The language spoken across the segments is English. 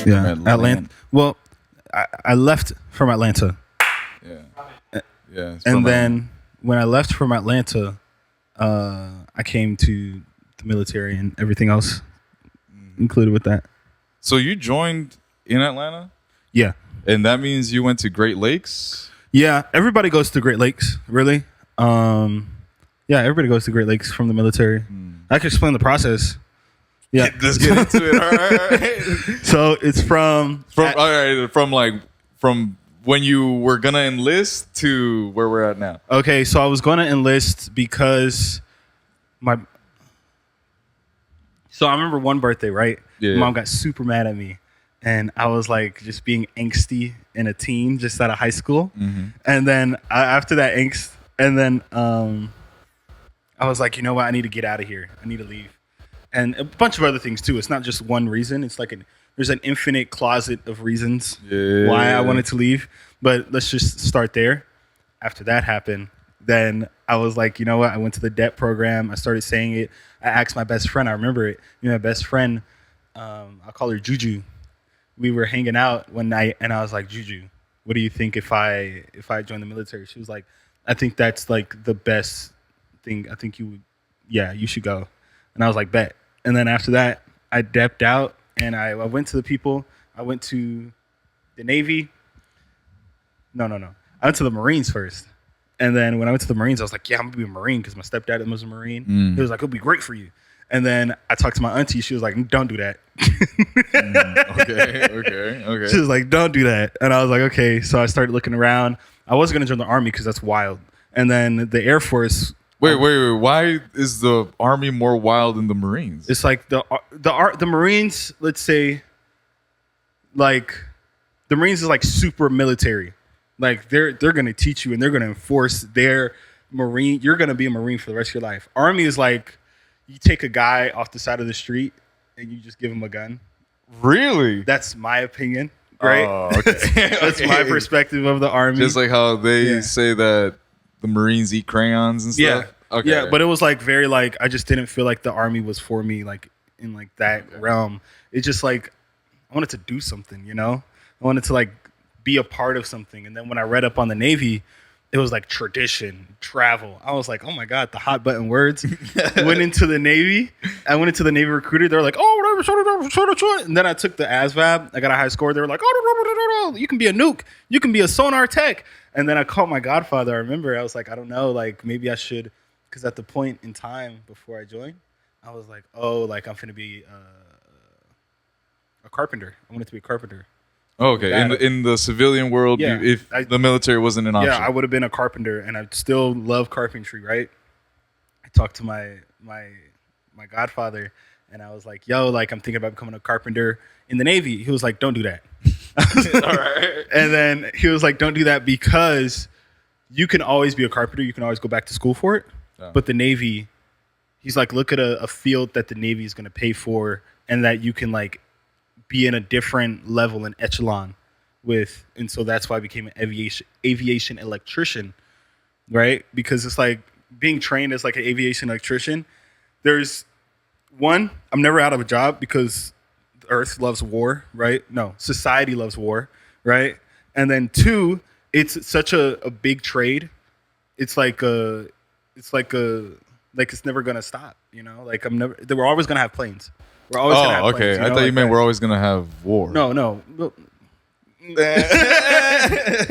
Yeah, Atlanta. Well, I left from Atlanta. Yeah. Yeah. And then when I left from Atlanta, I came to the military and everything else included with that. So you joined in Atlanta? Yeah. And that means you went to Great Lakes? Yeah, everybody goes to Great Lakes, really. Yeah, everybody goes to Great Lakes from the military. I can explain the process. Yeah. Let's get into it. All right. So it's from when you were gonna enlist to where we're at now. Okay, so I was gonna enlist because So I remember one birthday, right? Yeah. Mom got super mad at me. And I was like just being angsty in a teen just out of high school. And then after that angst, and then I was like, you know what? I need to get out of here. I need to leave. And a bunch of other things too. It's not just one reason. It's like there's an infinite closet of reasons why I wanted to leave. But let's just start there. After that happened, then I was like, you know what? I went to the debt program. I started saying it. I asked my best friend. I remember it. My best friend, I'll call her Juju. We were hanging out one night, and I was like, Juju, what do you think if I join the military? She was like, I think that's like the best thing. I think you should go. And I was like, bet. And then after that, I depped out, and I went to the people. I went to the Navy. No. I went to the Marines first. And then when I went to the Marines, I was like, yeah, I'm going to be a Marine because my stepdad was a Marine. He was like, it'll be great for you. And then I talked to my auntie. She was like, don't do that. Okay. She was like, don't do that. And I was like, okay. So I started looking around. I wasn't going to join the Army because that's wild. And then the Air Force. Wait. Why is the Army more wild than the Marines? It's like the Marines, let's say, like, the Marines is like super military. Like, they're going to teach you and they're going to enforce their Marine. You're going to be a Marine for the rest of your life. Army is like, you take a guy off the side of the street and you just give him a gun. Really? That's my opinion, right? Oh, okay. That's my perspective of the Army. Just like how they say that the Marines eat crayons and stuff? Yeah. Okay. Yeah, but it was like very like, I just didn't feel like the Army was for me, like in like that realm. It's just like, I wanted to do something, you know? I wanted to like be a part of something. And then when I read up on the Navy, it was like tradition, travel. I was like, oh my God, the hot button words. Went into the Navy. I went into the Navy recruiter. They were like, oh, and then I took the ASVAB. I got a high score. They were like, oh, you can be a nuke. You can be a sonar tech. And then I called my godfather. I remember I was like, I don't know, like maybe I should. Because at the point in time before I joined, I was like, oh, like I'm finna be a carpenter. I wanted to be a carpenter. Oh, okay. In the civilian world, if the military wasn't an option. Yeah, I would have been a carpenter, and I still love carpentry, right? I talked to my godfather, and I was like, yo, like I'm thinking about becoming a carpenter in the Navy. He was like, don't do that. All right. And then he was like, don't do that because you can always be a carpenter. You can always go back to school for it. Oh. But the Navy, he's like, look at a field that the Navy is going to pay for and that you can like be in a different level and echelon with. And so that's why I became an aviation electrician, right? Because it's like being trained as like an aviation electrician. There's one, I'm never out of a job because Earth loves war, right? No, society loves war, right? And then two, it's such a big trade. It's never gonna stop, you know? Like we're always gonna have planes. We're always gonna have planes, okay. You know? I thought you meant we're always gonna have war. No. But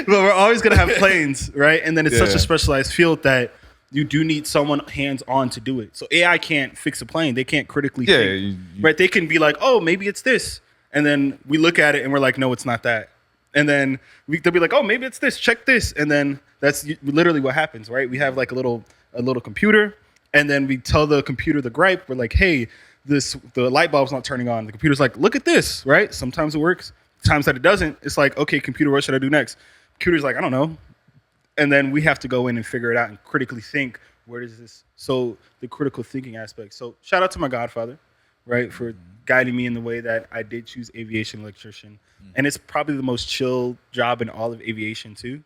we're always gonna have planes, right? And then it's such a specialized field that you do need someone hands-on to do it. So AI can't fix a plane. They can't critically think, right? They can be like, oh, maybe it's this. And then we look at it and we're like, no, it's not that. And then they'll be like, oh, maybe it's this. Check this. And then that's literally what happens, right? We have like a little computer, and then we tell the computer the gripe. We're like, hey, the light bulb's not turning on. The computer's like, look at this, right? Sometimes it works. Times that it doesn't, it's like, okay, computer, what should I do next? Computer's like, I don't know. And then we have to go in and figure it out and critically think, where does this? So the critical thinking aspect. So shout out to my godfather, right, for guiding me in the way that I did choose aviation electrician. And it's probably the most chill job in all of aviation too.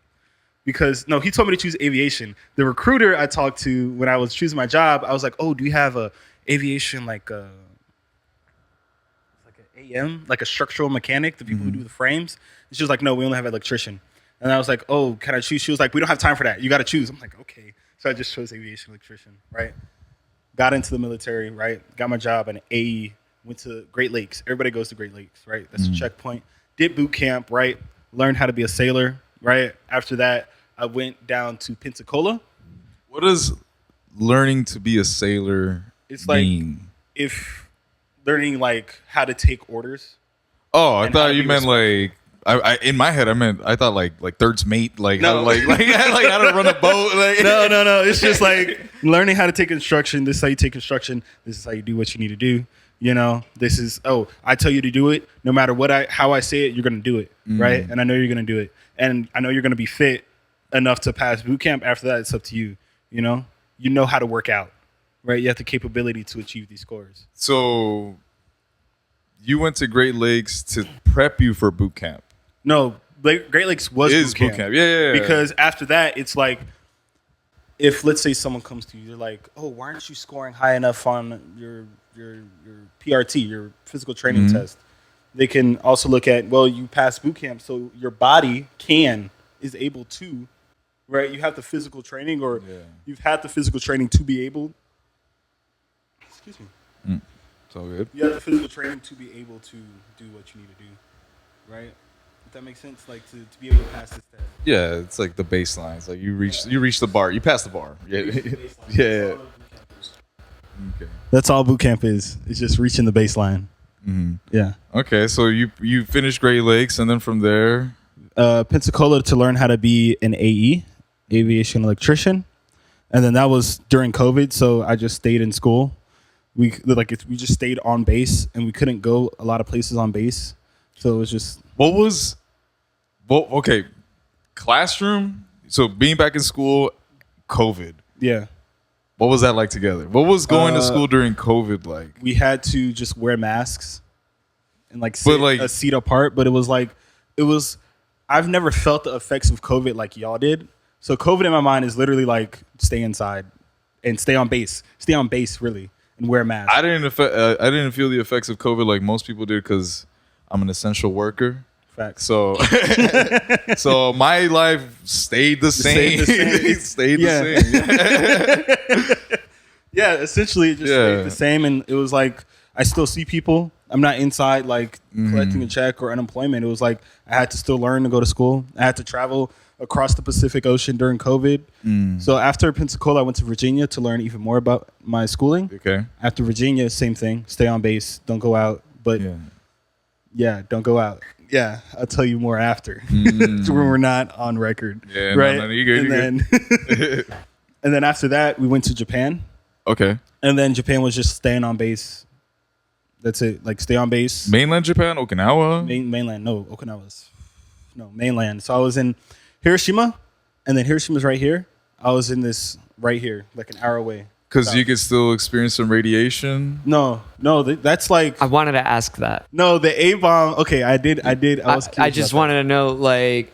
Because, no, he told me to choose aviation. The recruiter I talked to when I was choosing my job, I was like, oh, do you have a aviation, like an AM, like a structural mechanic, the people who do the frames. And she was like, no, we only have an electrician. And I was like, oh, can I choose? She was like, we don't have time for that. You got to choose. I'm like, okay. So I just chose aviation electrician, right? Got into the military, right? Got my job in AE, went to Great Lakes. Everybody goes to Great Lakes, right? That's a checkpoint. Did boot camp, right? Learned how to be a sailor, right? After that, I went down to Pensacola. What does learning to be a sailor mean? If learning like how to take orders. Oh, I thought you meant like I in my head I thought like third's mate, like no. how, like how to run a boat. Like. No. It's just like learning how to take instruction. This is how you take instruction. This is how you do what you need to do. You know, this is I tell you to do it. No matter how I say it, you're gonna do it, right? And I know you're gonna do it, and I know you're gonna be fit enough to pass boot camp. After that, it's up to you. You know how to work out, right? You have the capability to achieve these scores. So you went to Great Lakes to prep you for boot camp. No, Great Lakes was boot camp. Yeah. Because after that, it's like, if let's say someone comes to you, they're like, oh, why aren't you scoring high enough on your PRT, your physical training test? They can also look at, well, you passed boot camp, so your body is able to, right? You have the physical training, or you've had the physical training to be able. Excuse me. It's all good. You have the physical training to be able to do what you need to do, right? If that makes sense, like to be able to pass this test. Yeah, it's like the baseline. It's like you reach the bar. You pass the bar. Yeah. Okay. That's all boot camp is. It's just reaching the baseline. Yeah. Okay, so you finished Great Lakes, and then from there, Pensacola to learn how to be an AE, aviation electrician, and then that was during COVID. So I just stayed in school. We just stayed on base, and we couldn't go a lot of places on base. So it was just okay, classroom. So being back in school, COVID. Yeah. What was that like together? What was going to school during COVID like? We had to just wear masks and sit a seat apart. But it was I've never felt the effects of COVID like y'all did. So COVID in my mind is literally like stay inside and stay on base. Stay on base really and wear masks. I didn't feel the effects of COVID like most people did because I'm an essential worker. Facts. So, so my life stayed the same. Stayed the same. Yeah, essentially it just stayed the same. And it was like, I still see people. I'm not inside collecting a check or unemployment. It was like, I had to still learn to go to school. I had to travel across the Pacific Ocean during COVID. So after Pensacola, I went to Virginia to learn even more about my schooling. Okay. After Virginia, same thing. Stay on base. Don't go out. But don't go out. Yeah, I'll tell you more after when we're not on record. Yeah, right. No, you're good. And then after that, we went to Japan. Okay. And then Japan was just staying on base. That's it. Like stay on base. Mainland Japan, Okinawa. Mainland. No, Okinawa's. No, mainland. So I was in Hiroshima, and then Hiroshima's right here. I was in this right here, like an hour away. Because you could still experience some radiation. No, that's like. I wanted to ask that. No, the A bomb. Okay, I did. I just wanted to know, like,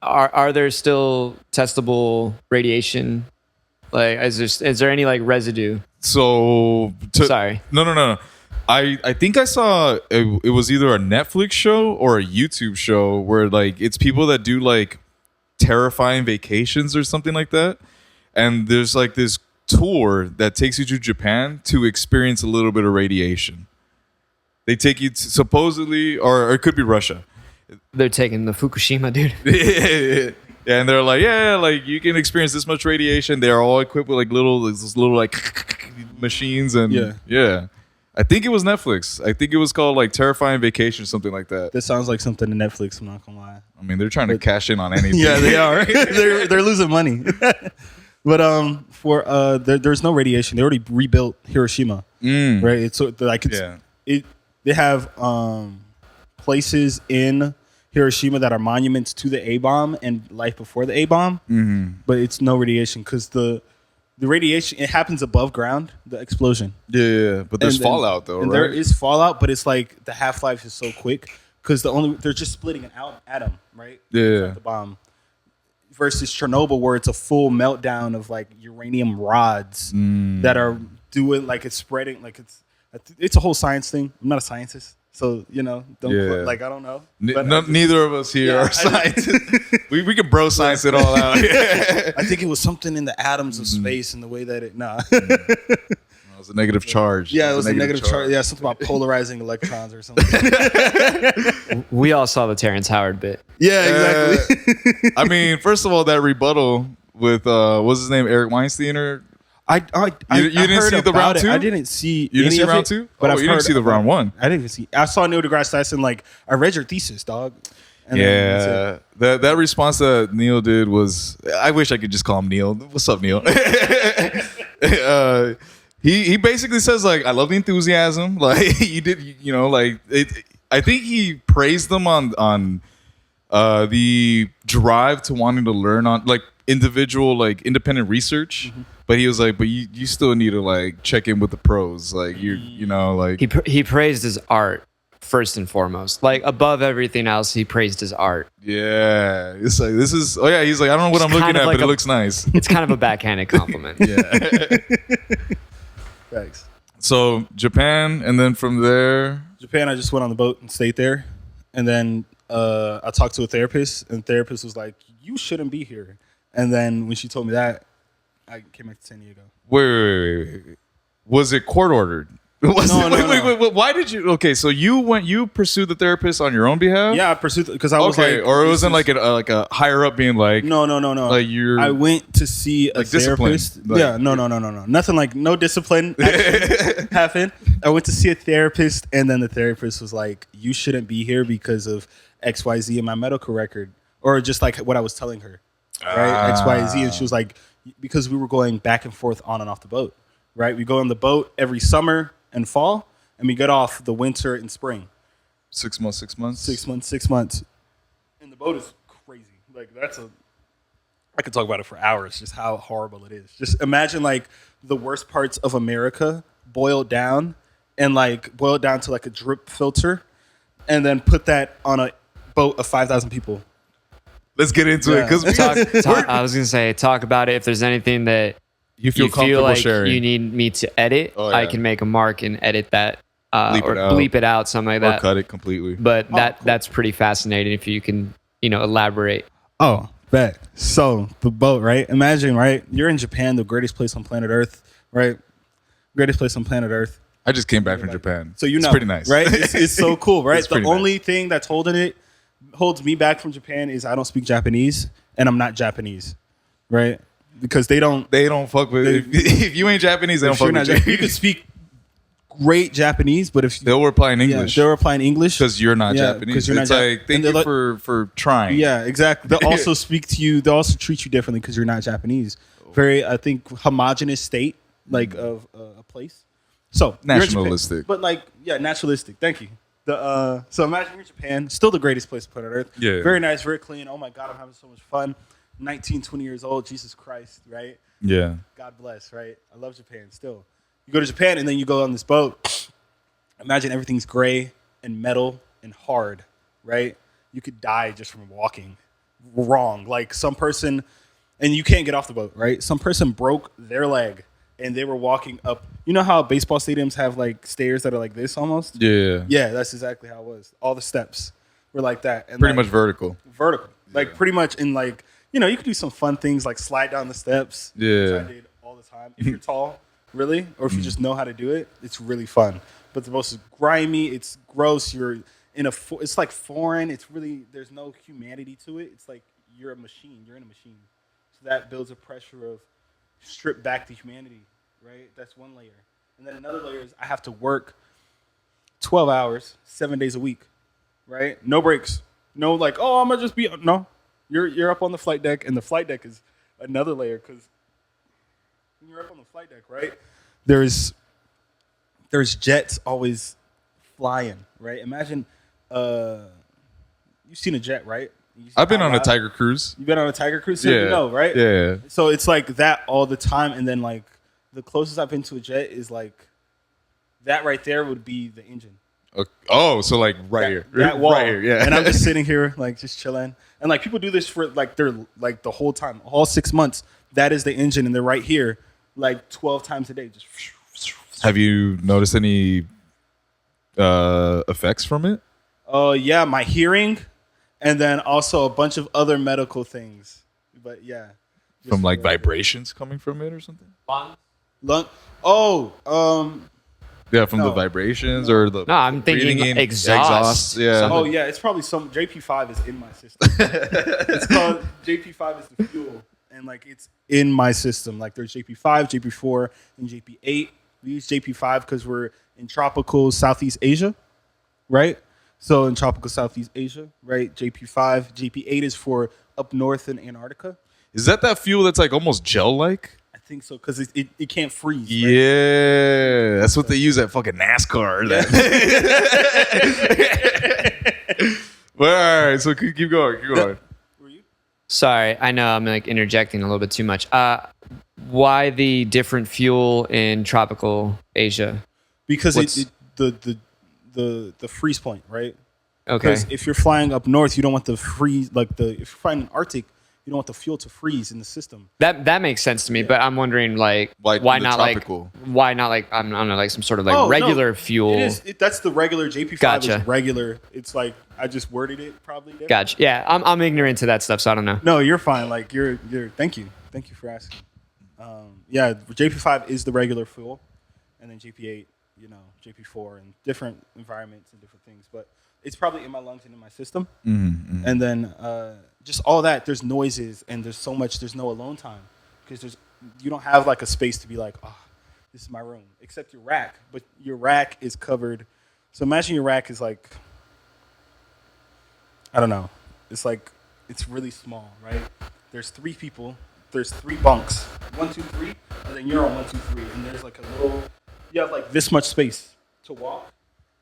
are there still testable radiation? Like, is there any like residue? So sorry. No. I think I saw it was either a Netflix show or a YouTube show where like it's people that do like terrifying vacations or something like that, and there's like this tour that takes you to Japan to experience a little bit of radiation. They take you to, supposedly, or it could be Russia. They're taking the Fukushima, dude. Yeah, and they're like, like you can experience this much radiation. They're all equipped with like little like machines and yeah. I think it was Netflix. I think it was called like Terrifying Vacation, something like that. This sounds like something in Netflix. I'm not gonna lie. I mean, they're trying to cash in on anything. Yeah, they are. they're losing money. But there's no radiation. They already rebuilt Hiroshima, right? It's so like they have places in Hiroshima that are monuments to the A bomb and life before the A bomb, but it's no radiation because the radiation, it happens above ground, the explosion. Yeah, but there's fallout though, right? There is fallout, but it's like the half-life is so quick because they're just splitting an atom, right? Yeah, the bomb. Versus Chernobyl, where it's a full meltdown of like uranium rods that are doing like it's spreading, like it's a whole science thing. I'm not a scientist, So, don't Yeah. I don't know. But Neither of us here are scientists. we can bro science it all out. I think it was something in the atoms of space and the way that it, It was a negative charge. Yeah, it was a negative charge. Yeah, something about polarizing electrons or something. We all saw the Terrence Howard bit. Yeah, exactly. I mean, first of all, that rebuttal with what's his name, Eric Weinstein, or I you didn't heard see the about round it. two? I didn't see. You didn't any see of round it, two? But Oh, I've you didn't heard see the about round it. one. I didn't even see. I saw Neil deGrasse Tyson. I read your thesis, dog. And then that's That response that Neil did was, I wish I could just call him Neil. What's up, Neil? He basically says I love the enthusiasm. You did, I think he praised them on the drive to wanting to learn on individual independent research. Mm-hmm. But he was but you still need to check in with the pros. He praised his art first and foremost. Above everything else, he praised his art. Yeah, it's this is. Oh yeah, he's I don't know what I'm looking at, but it looks nice. It's kind of a backhanded compliment. Yeah. Thanks. So Japan, and then from there, Japan, I just went on the boat and stayed there, and then I talked to a therapist, and the therapist was like, "You shouldn't be here." And then when she told me that, I came back to San Diego. Wait. Was it court ordered? No. Wait. Why did you? Okay, so you pursued the therapist on your own behalf? Yeah, I pursued because I was or it wasn't a higher up being No. I went to see a therapist. Yeah, no. Nothing no discipline happened. I went to see a therapist, and then the therapist was like, "You shouldn't be here because of XYZ in my medical record," or just what I was telling her, right? XYZ, and she was like, because we were going back and forth on and off the boat, right? We go on the boat every summer and fall, and we get off the winter and spring. 6 months. 6 months. 6 months. And the boat is crazy. I could talk about it for hours, just how horrible it is. Just imagine the worst parts of America boiled down and boiled down to a drip filter, and then put that on a boat of 5,000 people. Let's get into it because I was gonna say, talk about it. If there's anything that you feel comfortable like sharing, you need me to edit, I can make a mark and edit that, bleep it out, something like that, or cut it completely. But that's pretty fascinating if you can, elaborate. Oh, bet. So the boat, right? Imagine, right? You're in Japan, the greatest place on planet Earth, right? Greatest place on planet Earth. I just came back from Japan, so it's pretty nice, right? It's so cool, right? The only nice. thing that's holds me back from Japan is I don't speak Japanese, and I'm not Japanese, right? Because they don't fuck with if you ain't Japanese, they don't fuck with you. You can speak great Japanese, but if they'll reply in English, they'll reply in English because you're not Japanese. You're it's not thank you for trying. Yeah, exactly. They'll also speak to you. They'll also treat you differently because you're not Japanese. Very, I think, homogenous state of a place. So nationalistic, but naturalistic. Thank you. So imagine you're in Japan, still the greatest place on planet Earth. Yeah. Very nice, very clean. Oh my God, I'm having so much fun. 19, 20 years old. Jesus Christ, right? Yeah. God bless, right? I love Japan still. You go to Japan and then you go on this boat. Imagine everything's gray and metal and hard, right? You could die just from walking wrong. Some person, and you can't get off the boat, right? Some person broke their leg and they were walking up. You know how baseball stadiums have stairs that are like this almost? Yeah. Yeah, that's exactly how it was. All the steps were like that. And pretty much vertical. Vertical. Pretty much in you could do some fun things like slide down the steps. Yeah. Which I did all the time. If you're tall, really, or if you just know how to do it, it's really fun. But the most grimy, it's gross. You're in it's foreign. It's really, there's no humanity to it. It's you're a machine. You're in a machine. So that builds a pressure of strip back the humanity, right? That's one layer. And then another layer is I have to work 12 hours, 7 days a week, right? No breaks. No I'm going to just be, no. You're up on the flight deck, and the flight deck is another layer because when you're up on the flight deck, right, there's jets always flying, right? Imagine you've seen a jet, right? I've been on a Tiger cruise. You've been on a Tiger cruise? So you know, right? Yeah. So it's that all the time, and then the closest I've been to a jet is that right there would be the engine. Oh, so right here. That wall. Right here, yeah. And I'm just sitting here just chilling. And people do this for they're the whole time, all 6 months. That is the engine, and they're right here 12 times a day. Just have you noticed any effects from it? Yeah, my hearing, and then also a bunch of other medical things. But yeah, From like vibrations coming from it or something? lung. Oh, Yeah, from the No. vibrations or the No, I'm thinking breathing in exhaust. Yeah. oh yeah, it's probably some JP5 is in my system. It's called JP5 is the fuel, and like it's in my system. Like there's JP5, JP4, and JP8. We use JP5 because we're in tropical Southeast Asia, right? So in tropical Southeast Asia, right? JP5, JP8 is for up north in Antarctica. Is that fuel that's like almost gel-like? I think so because it can't freeze. Right? Yeah, that's what they use at fucking NASCAR. Well, all right, so keep going. Were you? Sorry, I know I'm like interjecting a little bit too much. Why the different fuel in tropical Asia? Because What's- the freeze point, right? Okay. Because if you're flying up north, you don't want the freeze if you're flying in Arctic, you don't want the fuel to freeze in the system. That makes sense to me, but I'm wondering like Like why the not tropical. why not like I don't know like some sort of like Oh, no. regular fuel. It is. That's the regular JP5 Gotcha. is regular. It's like I just worded it probably. There. Gotcha. Yeah, I'm ignorant to that stuff, so I don't know. No, you're fine. Like you're. Thank you for asking. Yeah, JP5 is the regular fuel, and then JP8, JP4, and different environments and different things. But it's probably in my lungs and in my system. Mm-hmm. And then just all that. There's noises and there's so much. There's no alone time because you don't have like a space to be like, oh, this is my room, except your rack. But your rack is covered. So imagine your rack is like, I don't know. It's like it's really small, right? There's 3 people. There's 3 bunks. 1, 2, 3, and then you're on 1, 2, 3, and there's like a little. You have like this much space to walk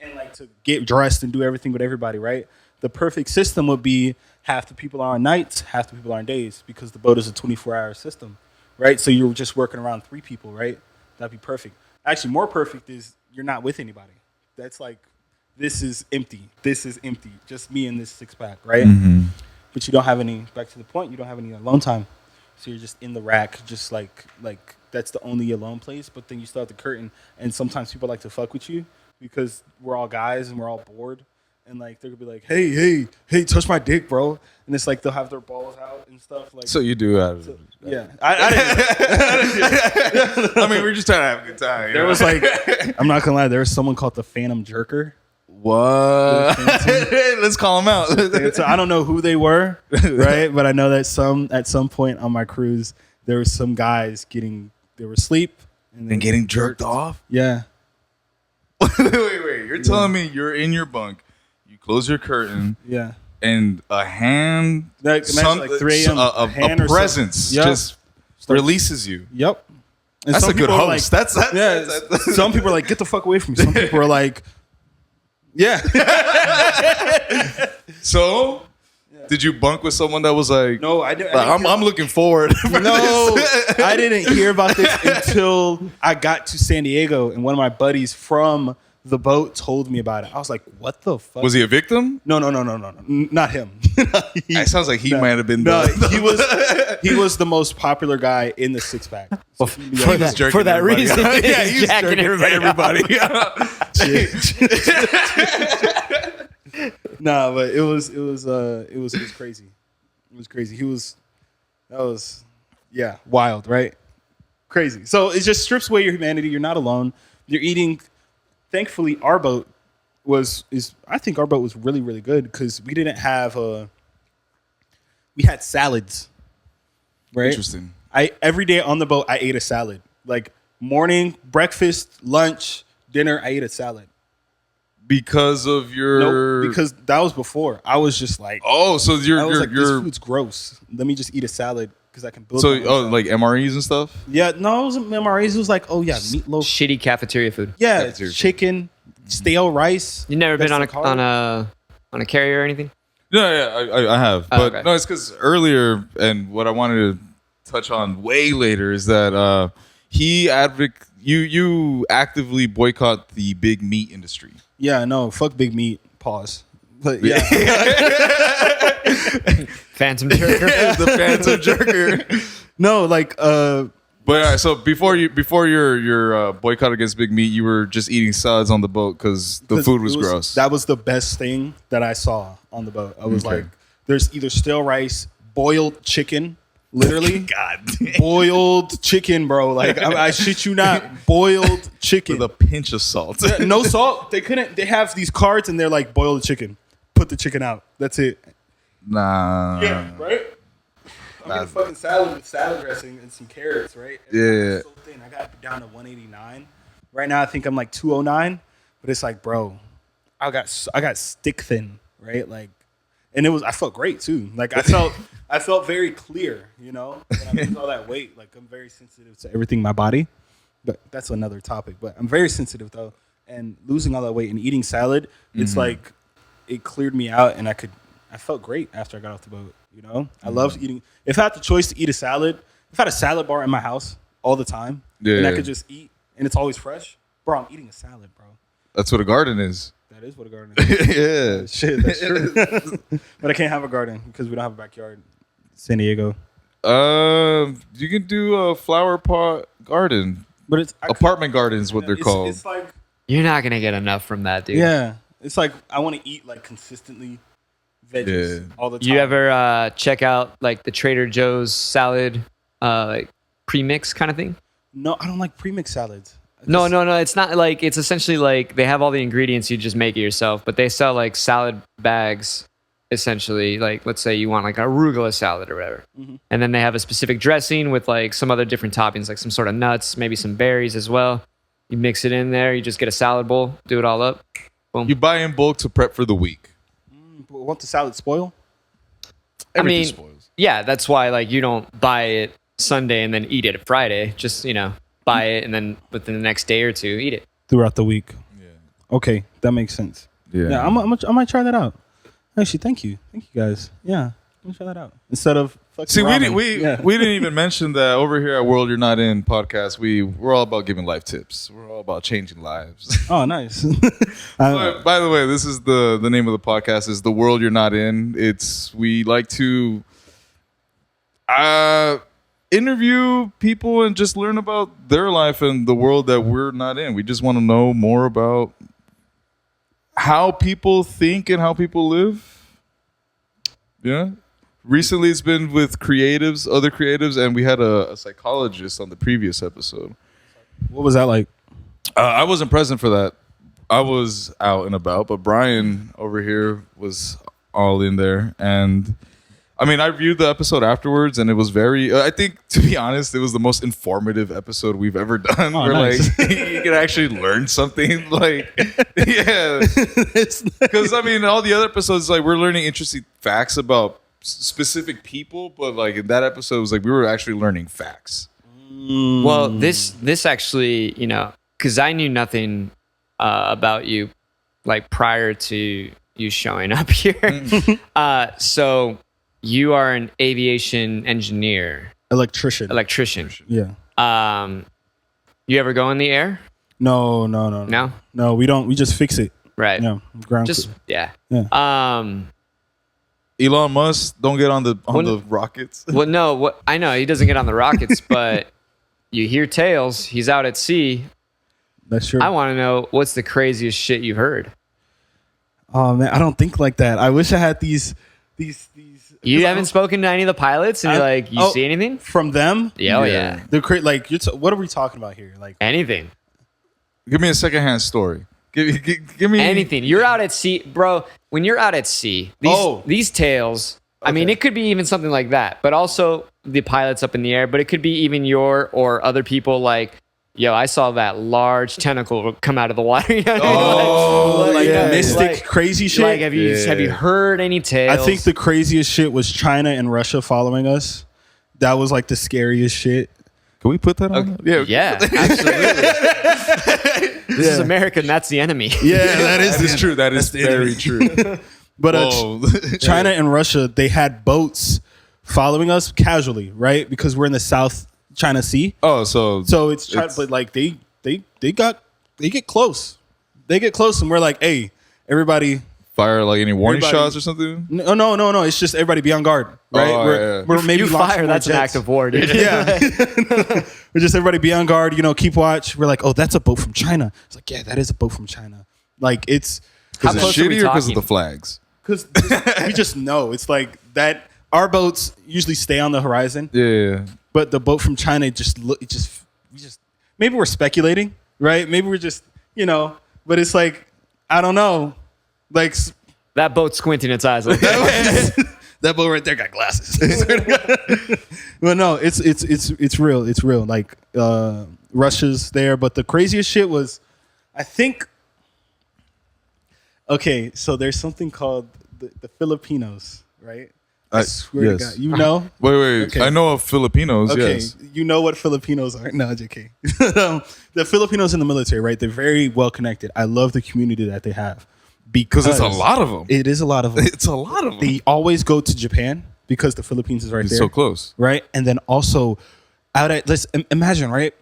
and like to get dressed and do everything with everybody, right? The perfect system would be half the people are on nights, half the people are on days, because the boat is a 24-hour system, right? So you're just working around 3 people, right? That'd be perfect. Actually, more perfect is you're not with anybody. That's like, this is empty. This is empty. Just me and this 6-pack, right? Mm-hmm. But you don't have any, back to the point, you don't have any alone time. So you're just in the rack, just like that's the only alone place. But then you still have the curtain, and sometimes people like to fuck with you because we're all guys and we're all bored. And like they're gonna be like, hey, touch my dick, bro. And it's like they'll have their balls out and stuff. Like So you do have yeah. I didn't. I mean, we're just trying to have a good time. There was like, I'm not gonna lie, there was someone called the Phantom Jerker. What? Let's call them out. And so I don't know who they were, right? But I know that at some point on my cruise, there was some guys they were asleep And getting jerked off? Yeah. Wait. You're telling me you're in your bunk, you close your curtain, Yeah. and a hand, Like, imagine like 3 a.m. a hand or presence something. Yep. just releases you. Yep. And That's some a good people are host. Like, that's some people are like, get the fuck away from me. Some people are like, yeah. So, did you bunk with someone that was like, No, I didn't. I'm looking forward. For No, this. I didn't hear about this until I got to San Diego, and one of my buddies from the boat told me about it. I was like, "What the fuck?" Was he a victim? No, not him. It sounds like he might have been. No, he was the most popular guy in the 6-pack. So For that, jerking for that everybody reason, out. yeah, he's he's jacking jerking everybody. No, but it was crazy. It was crazy. That was wild, right? Crazy. So it just strips away your humanity. You're not alone. You're eating. Thankfully, our boat I think our boat was really, really good because we didn't have we had salads, right? Interesting. Every day on the boat I ate a salad. Like morning, breakfast, lunch, dinner, I ate a salad. Because of your. Nope, because that was before. I was just like, Oh, so I was like, this food's gross. Let me just eat a salad because I can build. So my own like MREs and stuff. yeah, no, it wasn't MREs. It was like, meatloaf. Shitty cafeteria food. Yeah, Cafeteria food. chicken, stale rice. You never been That's on like hard. a carrier or anything? Yeah, I have, Oh, but okay. no, it's because earlier, and what I wanted to touch on way later is that you actively boycott the big meat industry. Yeah, no, fuck big meat. Pause. But yeah, Phantom jerker. The Phantom Jerker. no, like But all right, so before your boycott against big meat, you were just eating salads on the boat because the food was gross. That was the best thing that I saw on the boat. I was Okay. like, there's either stale rice, boiled chicken, literally. God damn. Boiled chicken, bro. Like, I shit you not. Boiled chicken. With a pinch of salt. No salt. They have these cards and they're like, boil the chicken. Put the chicken out. That's it. Nah. Yeah, right? I'm getting fucking salad with salad dressing and some carrots, right? And Yeah. I'm so thin. I got down to 189. Right now, I think I'm like 209. But it's like, bro, I got stick thin, right? Like, and I felt great too. Like I felt very clear, you know, when I lose all that weight. Like I'm very sensitive to everything in my body. But that's another topic. But I'm very sensitive though, and losing all that weight and eating salad, it's like it cleared me out, and I felt great after I got off the boat. You know, I love eating. If I had the choice to eat a salad, if I had a salad bar in my house all the time, and I could just eat, and it's always fresh, bro, I'm eating a salad, bro. That's what a garden is. That is what a garden is. Yeah. Shit, that's true. But I can't have a garden because we don't have a backyard. San Diego. You can do a flower pot garden. But it's Apartment garden is what they're called. It's like, You're not gonna get enough from that, dude. yeah, it's like I want to eat like consistently veggies all the time. You ever check out like the Trader Joe's salad, like premix kind of thing? No, I don't like premix salads. No. It's not like, it's essentially like they have all the ingredients. You just make it yourself, but they sell like salad bags. Essentially, like let's say you want like an arugula salad or whatever, and then they have a specific dressing with like some other different toppings, like some sort of nuts, maybe some berries as well. You mix it in there. You just get a salad bowl, do it all up. Boom. You buy in bulk to prep for the week. Want the salad spoil? Everything I mean, spoils. yeah, that's why like you don't buy it Sunday and then eat it Friday. Just buy it and then within the next day or two eat it. Throughout the week. Yeah. Okay, that makes sense. Yeah, I might try that out. Actually, thank you guys. Yeah, let me try that out instead of fucking See, ramen. we didn't even mention that over here at World You're Not In podcast. We're all about giving life tips. We're all about changing lives. Oh, nice. By the way, this is the name of the podcast is The World You're Not In. We like to interview people and just learn about their life and the world that we're not in. We just want to know more about how people think and how people live. Yeah. Recently, it's been with other creatives, and we had a psychologist on the previous episode. What was that like? I wasn't present for that. I was out and about, but Brian over here was all in there. And I mean, I reviewed the episode afterwards, and it was very, I think, to be honest, it was the most informative episode we've ever done. Oh, where nice. like you can actually learn something. Like, yeah. Because I mean, all the other episodes, like we're learning interesting facts about specific people, but like in that episode, it was like we were actually learning facts. Well, this actually, because I knew nothing about you, like prior to you showing up here. So you are an aviation engineer, Electrician. Yeah. You ever go in the air? No. No, we don't. We just fix it. Right. No, ground Just crew. yeah. Elon Musk don't get on the rockets. Well, no. I know he doesn't get on the rockets, but you hear tales. He's out at sea. That's true. I want to know what's the craziest shit you've heard. Oh man, I don't think like that. I wish I had these. You haven't spoken to any of the pilots, and you're like, you see anything from them? Yeah, oh yeah. They're like, what are we talking about here? Like Anything. Give me a secondhand story. Give me Anything. You're out at sea, bro. When you're out at sea, these tales. I mean, it could be even something like that, but also the pilots up in the air. But it could be even your or other people like, yo, I saw that large tentacle come out of the water. mystic, crazy shit. Like, have you heard any tales? I think the craziest shit was China and Russia following us. That was like the scariest shit. Can we put that on? Yeah, absolutely. This is America, and that's the enemy. Yeah, that is true. That is very true. But China and Russia, they had boats following us casually, right? Because we're in the South China Sea. Oh, so it's but like they get close. They get close, and we're like, hey, everybody, Fire like any warning Everybody- shots or something? No. It's just everybody be on guard, right? Oh, yeah. We're maybe you launching fire, more that's an jets. act of war, dude. Yeah. We're just everybody be on guard, keep watch. We're like, oh, that's a boat from China. It's like, yeah, that is a boat from China. Like, it's Because How it's close are we shitty or because of talking? the flags? because we just know. It's like that. Our boats usually stay on the horizon, Yeah. but the boat from China we just maybe we're speculating, right? Maybe we're just, but it's like, I don't know. Like, That boat's squinting its eyes like that. that boat right there got glasses. Well, no, it's real. It's real. Like Russia's there, but the craziest shit was, I think. Okay, so there's something called the Filipinos, right? I swear yes. to God, Wait. Okay. I know of Filipinos, Okay, yes. you know what Filipinos are? No, JK. The Filipinos in the military, right? They're very well connected. I love the community that they have Because it's a lot of them. It is a lot of them. It's a lot of them. They always go to Japan because the Philippines is right It's there. so close. Right? And then also let's imagine, right?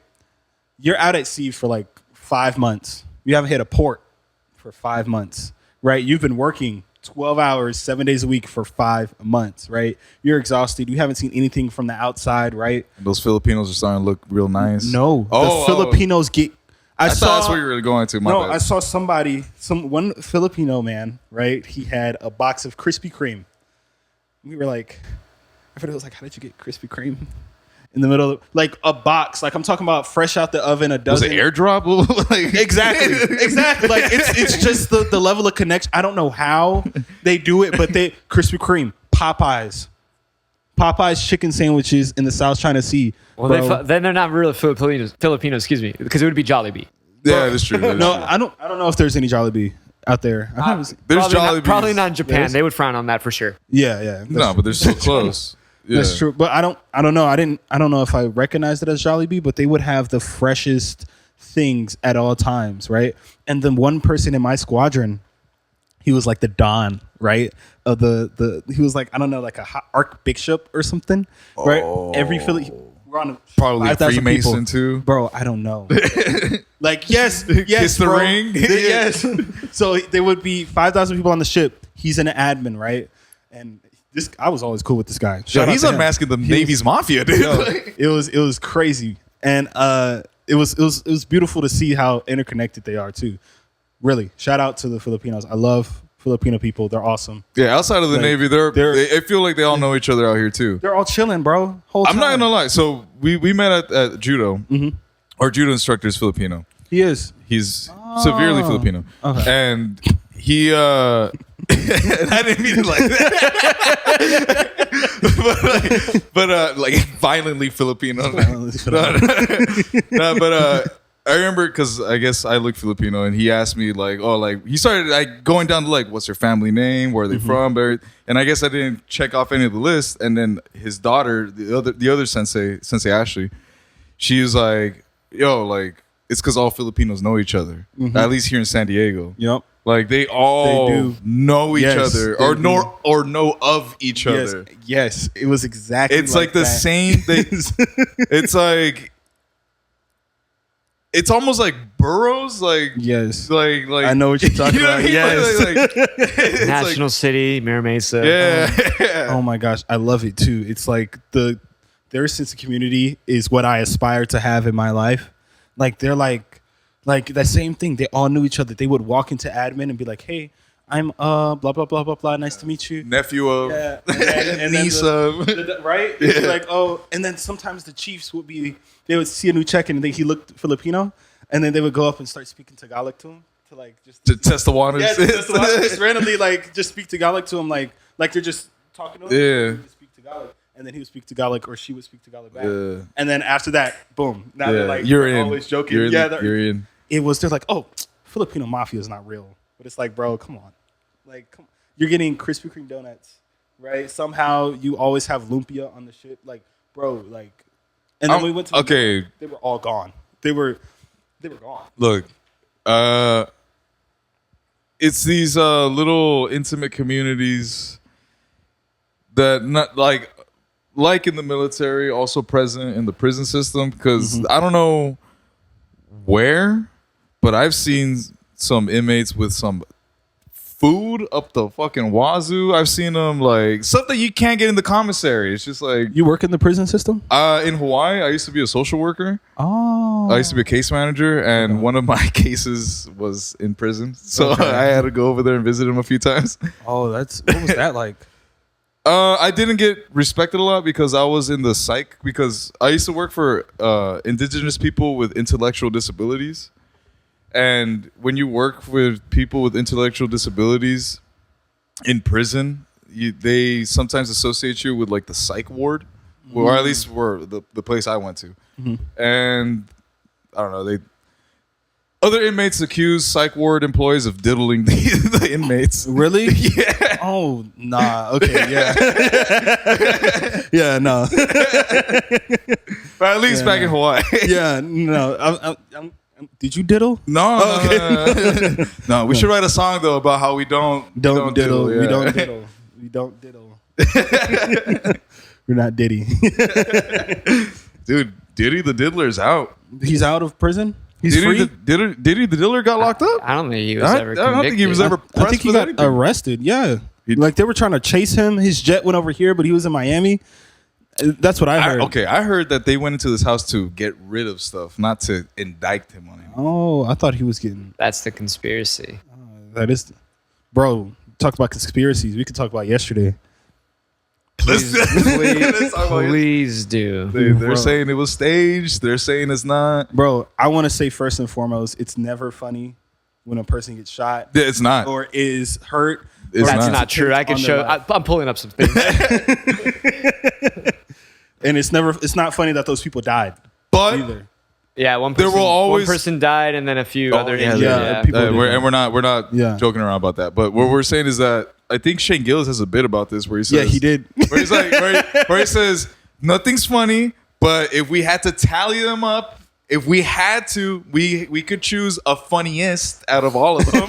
You're out at sea for like 5 months. You haven't hit a port for 5 months, right? You've been working 12 hours, 7 days a week for 5 months, right? You're exhausted. You haven't seen anything from the outside, right? Those Filipinos are starting to look real nice. No. Oh, the Filipinos get I thought that's where you were going to. My bad. I saw one Filipino man, right? He had a box of Krispy Kreme. We were like, I thought it was like, how did you get Krispy Kreme in the middle of like a box? Like I'm talking about fresh out the oven, a Was dozen. it airdrop? Like, Exactly. Like it's just the level of connection. I don't know how they do it, but Krispy Kreme, Popeyes chicken sandwiches in the South China Sea. Well, bro. then they're not really Filipinos, excuse me, because it would be Jollibee. Yeah, that's true. No, I don't know if there's any Jollibee out there. I haven't seen- There's Probably Jollibees. not in Japan. There's- They would frown on that for sure. Yeah. No, but they're so close. Yeah. That's true. But I don't know. I don't know if I recognized it as Jollibee, but they would have the freshest things at all times, right? And then one person in my squadron, he was like the Don, right? Of he was like, I don't know, like a archbishop or something, right? Every Philly, we're on Probably a 5,000 Freemason people. too. Bro, I don't know. Like, yes, Kiss the bro. ring? Yes. So there would be 5,000 people on the ship. He's an admin, right? And I was always cool with this guy. Yo, Shout out he's to him. unmasking the He Navy's was- mafia, dude. Yo, it was crazy, and it was beautiful to see how interconnected they are too. Really, shout out to the Filipinos. I love Filipino people. They're awesome. Yeah, outside of the Like, Navy, I feel like they all know each other out here too. They're all chilling, bro. Whole I'm not time. gonna lie. So we met at judo. Mm-hmm. Our judo instructor is Filipino. He is. He's severely Filipino, Okay. and he. And I didn't mean it like that, but like violently Filipino. No, but I remember because I guess I look Filipino, and he asked me like, oh, like he started like going down to like, what's your family name, where are they from, and I guess I didn't check off any of the list, and then his daughter, the other sensei Ashley, she was like, yo, like it's because all Filipinos know each other, at least here in San Diego. Yep. Like they all They do. know each Yes, other they or know of each Yes. other. Yes. It was exactly. It's like the that. same thing. It's like it's almost like boroughs, like Yes. like I know what you're talking you know about. what I mean? Yes. It's National City, Mira Mesa. yeah. Oh my gosh, I love it too. It's like their sense of community is what I aspire to have in my life. Like they're like that same thing. They all knew each other. They would walk into admin and be like, "Hey, I'm blah blah blah blah blah. Nice to meet you." Nephew of Yeah, and then niece of right? It's like, oh, and then sometimes the chiefs they would see a new check-in and he looked Filipino, and then they would go up and start speaking Tagalog to him to like just to test the waters. yeah, just randomly like just speak Tagalog to him like they're just talking to him. Yeah. He would speak Tagalog, and then he would speak Tagalog or she would speak Tagalog back. Yeah. And then after that, boom. Now they're like you're they're in. always joking. You're in. Yeah, You're in. they're like, oh, Filipino mafia is not real. But it's like, bro, come on. Like, come on. You're getting Krispy Kreme donuts, right? Somehow you always have lumpia on the ship. Like, bro, like, and then we went to okay. they were all gone. They were gone. Look, it's these little intimate communities that not like in the military, also present in the prison system. Because I don't know where, but I've seen some inmates with some food up the fucking wazoo. I've seen them like stuff that you can't get in the commissary. It's just like You work in the prison system? in Hawaii. I used to be a social worker. Oh. I used to be a case manager, and one of my cases was in prison, so Okay. I had to go over there and visit him a few times. Oh, what was that like? I didn't get respected a lot because I was in the psych. Because I used to work for indigenous people with intellectual disabilities. And when you work with people with intellectual disabilities in prison, they sometimes associate you with like the psych ward, or at least were the place I went to. And I don't know, other inmates accuse psych ward employees of diddling the inmates. Really? Yeah. Oh, nah. Okay, yeah. Yeah, no. But at least back in Hawaii. Yeah, no. Did you diddle? No, no. We should write a song though about how we don't diddle. yeah. We don't diddle. We don't diddle. We're not Diddy. Dude, Diddy the Diddler's out. He's out of prison? He's free? Diddy the Diddler got locked up? I don't think he was ever convicted. I don't think he was ever pressed I think he with got anything. arrested, yeah. Like they were trying to chase him. His jet went over here, but he was in Miami. That's what I heard. I heard that they went into this house to get rid of stuff, not to indict him on it. Oh, I thought he was getting... That's the conspiracy. That is... Bro, talk about conspiracies. We could talk about yesterday. Let's talk about it. Please do. They're saying it was staged. They're saying it's not. Bro, I want to say first and foremost, it's never funny when a person gets shot It's not. or is hurt. It's That's not. not true. I can On show. their life. I'm pulling up some things. And it's not funny that those people died But either. Yeah, one There person, will always- one person died, and then a few other yeah, injured. yeah, Yeah. people- we're not Yeah. joking around about that. But what we're saying is that I think Shane Gillis has a bit about this where he says, Yeah, he did. where he's like, where he says nothing's funny, but if we had to tally them up, if we had to, we could choose a funniest out of all of them.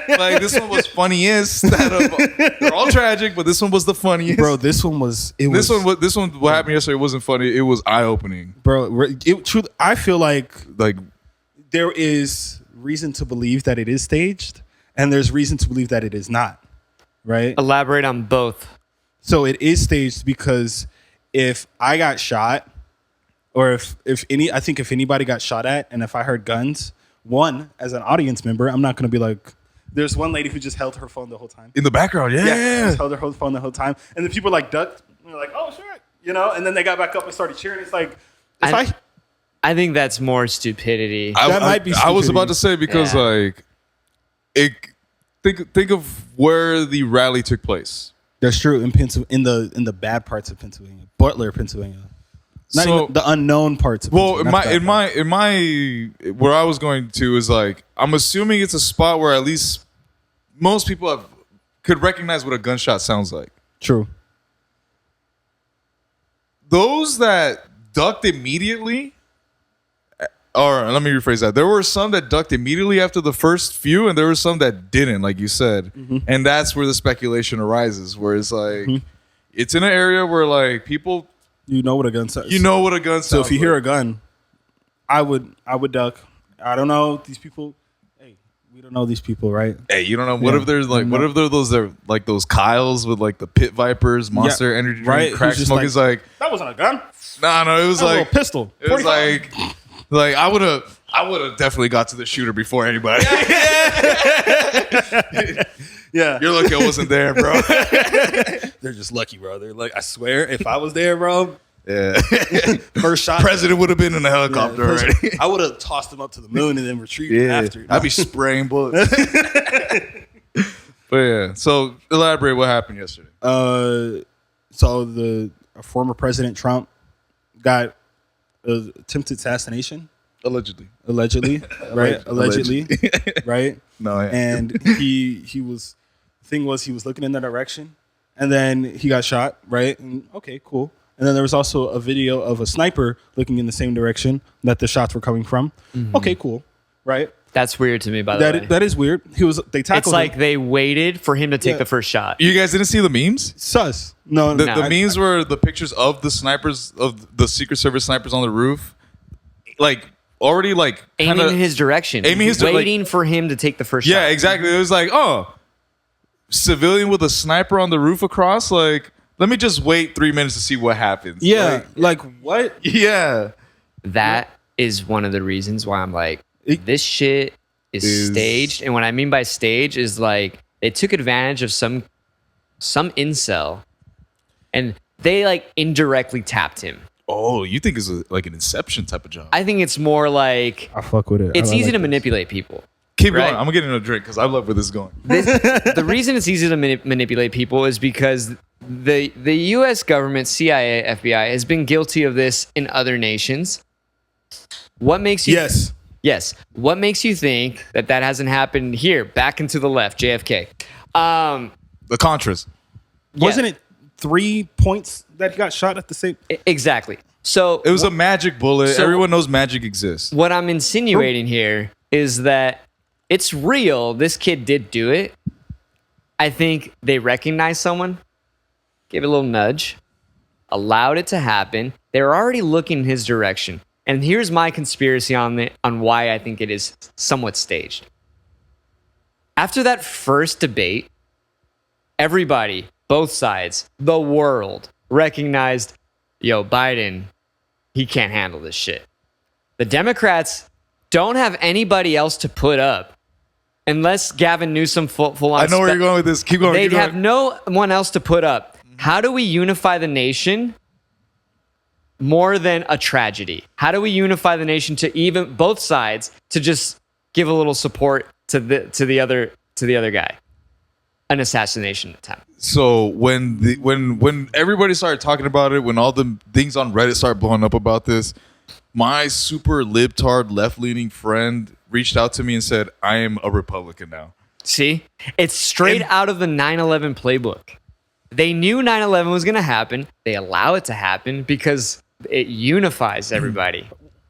Like this one was funniest out of. They're all tragic, but this one was the funniest. Bro, this one was... This one, what happened yesterday wasn't funny. It was eye opening. Bro, I feel like Like there is reason to believe that it is staged, and there's reason to believe that it is not, right? Elaborate on both. So it is staged because if I got shot, or if anybody got shot at, and if I heard guns, as an audience member, I'm not going to be like, there's one lady who just held her phone the whole time. in the background, Just held her whole phone the whole time. And the people like ducked, and they're like, oh, sure. And then they got back up and started cheering. It's like, I think that's more stupidity. That might be I was stupidity. about to say because Yeah. like think of where the rally took place. That's true in the bad parts of Pennsylvania, Butler, Pennsylvania. Not So- even the unknown parts of Well, Pennsylvania. in my where I was going to is like I'm assuming it's a spot where at least most people could recognize what a gunshot sounds like. True. Those that ducked immediately, or let me rephrase that. There were some that ducked immediately after the first few, and there were some that didn't, like you said. And that's where the speculation arises, where it's like it's in an area where like people, You know what a gun sounds. you know what a gun sounds. So if you hear a like. gun, I would duck. I don't know these people. Hey, we don't know these people, right? Hey, you don't know. What Yeah. if there's like, what if they're like those Kyles with like the Pit Vipers, Monster Energy drink, right. crack Who's just smoke? like, Is like, that wasn't a gun. no, it was That was a like little pistol. It was 45. like I would have definitely got to the shooter before anybody. Yeah, You're lucky I wasn't there, bro. they're just lucky, bro. They're like, I swear, if I was there, bro, Yeah, first shot, president would have been in the helicopter first- already. I would have tossed them up to the moon and then retrieved them after. I'd be spraying bullets. But yeah, so elaborate what happened yesterday. So a former President Trump got attempted assassination, Allegedly. right? Allegedly, right? No, yeah. And he was. The thing was, he was looking in that direction, and then he got shot, right? And okay, cool. And then there was also a video of a sniper looking in the same direction that the shots were coming from. Okay, cool, right? That's weird to me, by the way. That is weird. They tackled It's like him. they waited for him to take Yeah. the first shot. You guys didn't see the memes? Sus. No, The No. memes were the pictures of the snipers, of the Secret Service snipers on the roof, like already like Aiming kinda- in his direction. Aiming his like- waiting for him to take the first shot. Yeah, exactly. It was like, oh, civilian with a sniper on the roof across. Like, let me just wait 3 minutes to see what happens. Yeah, like what? Yeah. That is one of the reasons why I'm like, this shit is staged. And what I mean by stage is like they took advantage of some incel and they like indirectly tapped him. Oh, you think it's like an Inception type of job? I think it's more like I fuck with it. it's easy to manipulate people. Keep right? going. I'm gonna get into a drink because I love where this is going. The reason it's easy to manipulate people is because the U.S. government, CIA, FBI, has been guilty of this in other nations. What makes you... Yes. What makes you think that hasn't happened here? Back and to the left, JFK. The Contras. Wasn't it 3 points that got shot at the same? Exactly. So it was a magic bullet. So Everyone knows magic exists. What I'm insinuating here is that it's real. This kid did do it. I think they recognized someone, gave it a little nudge, allowed it to happen. They were already looking in his direction. And here's my conspiracy on why I think it is somewhat staged. After that first debate, everybody, both sides, the world, recognized, yo, Biden, he can't handle this shit. The Democrats don't have anybody else to put up unless Gavin Newsom full on. I know where you're going with this. Keep going. They'd have no one else to put up. How do we unify the nation more than a tragedy? How do we unify the nation to even both sides to just give a little support to the other guy? An assassination attempt. So when everybody started talking about it, when all the things on Reddit started blowing up about this, my super libtard left-leaning friend reached out to me and said, I am a Republican now. See? It's straight out of the 9/11 playbook. They knew 9/11 was going to happen. They allow it to happen because it unifies everybody.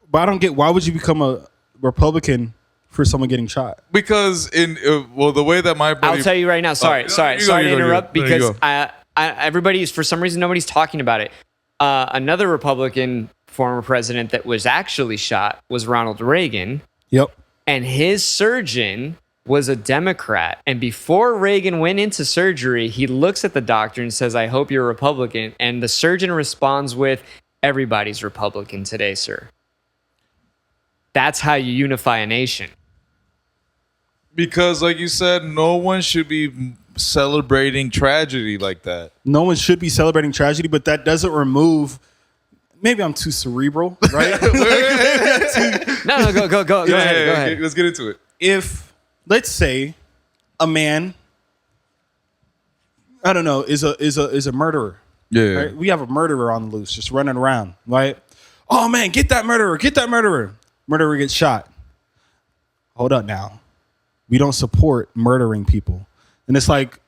But I don't get, why would you become a Republican for someone getting shot? Because the way that my buddy... I'll tell you right now. Sorry to interrupt because everybody's, for some reason, nobody's talking about it. Another Republican former president that was actually shot was Ronald Reagan. Yep. And his surgeon was a Democrat. And before Reagan went into surgery, he looks at the doctor and says, I hope you're a Republican. And the surgeon responds with, everybody's Republican today, sir. That's how you unify a nation. Because, like you said, no one should be celebrating tragedy like that. No one should be celebrating tragedy, but that doesn't remove... Maybe I'm too cerebral, right? No, go ahead. Let's get into it. If, let's say, a man, I don't know, is a murderer. Yeah. Right? We have a murderer on the loose, just running around, right? Oh man, get that murderer. Murderer gets shot. Hold up now. We don't support murdering people. And it's like,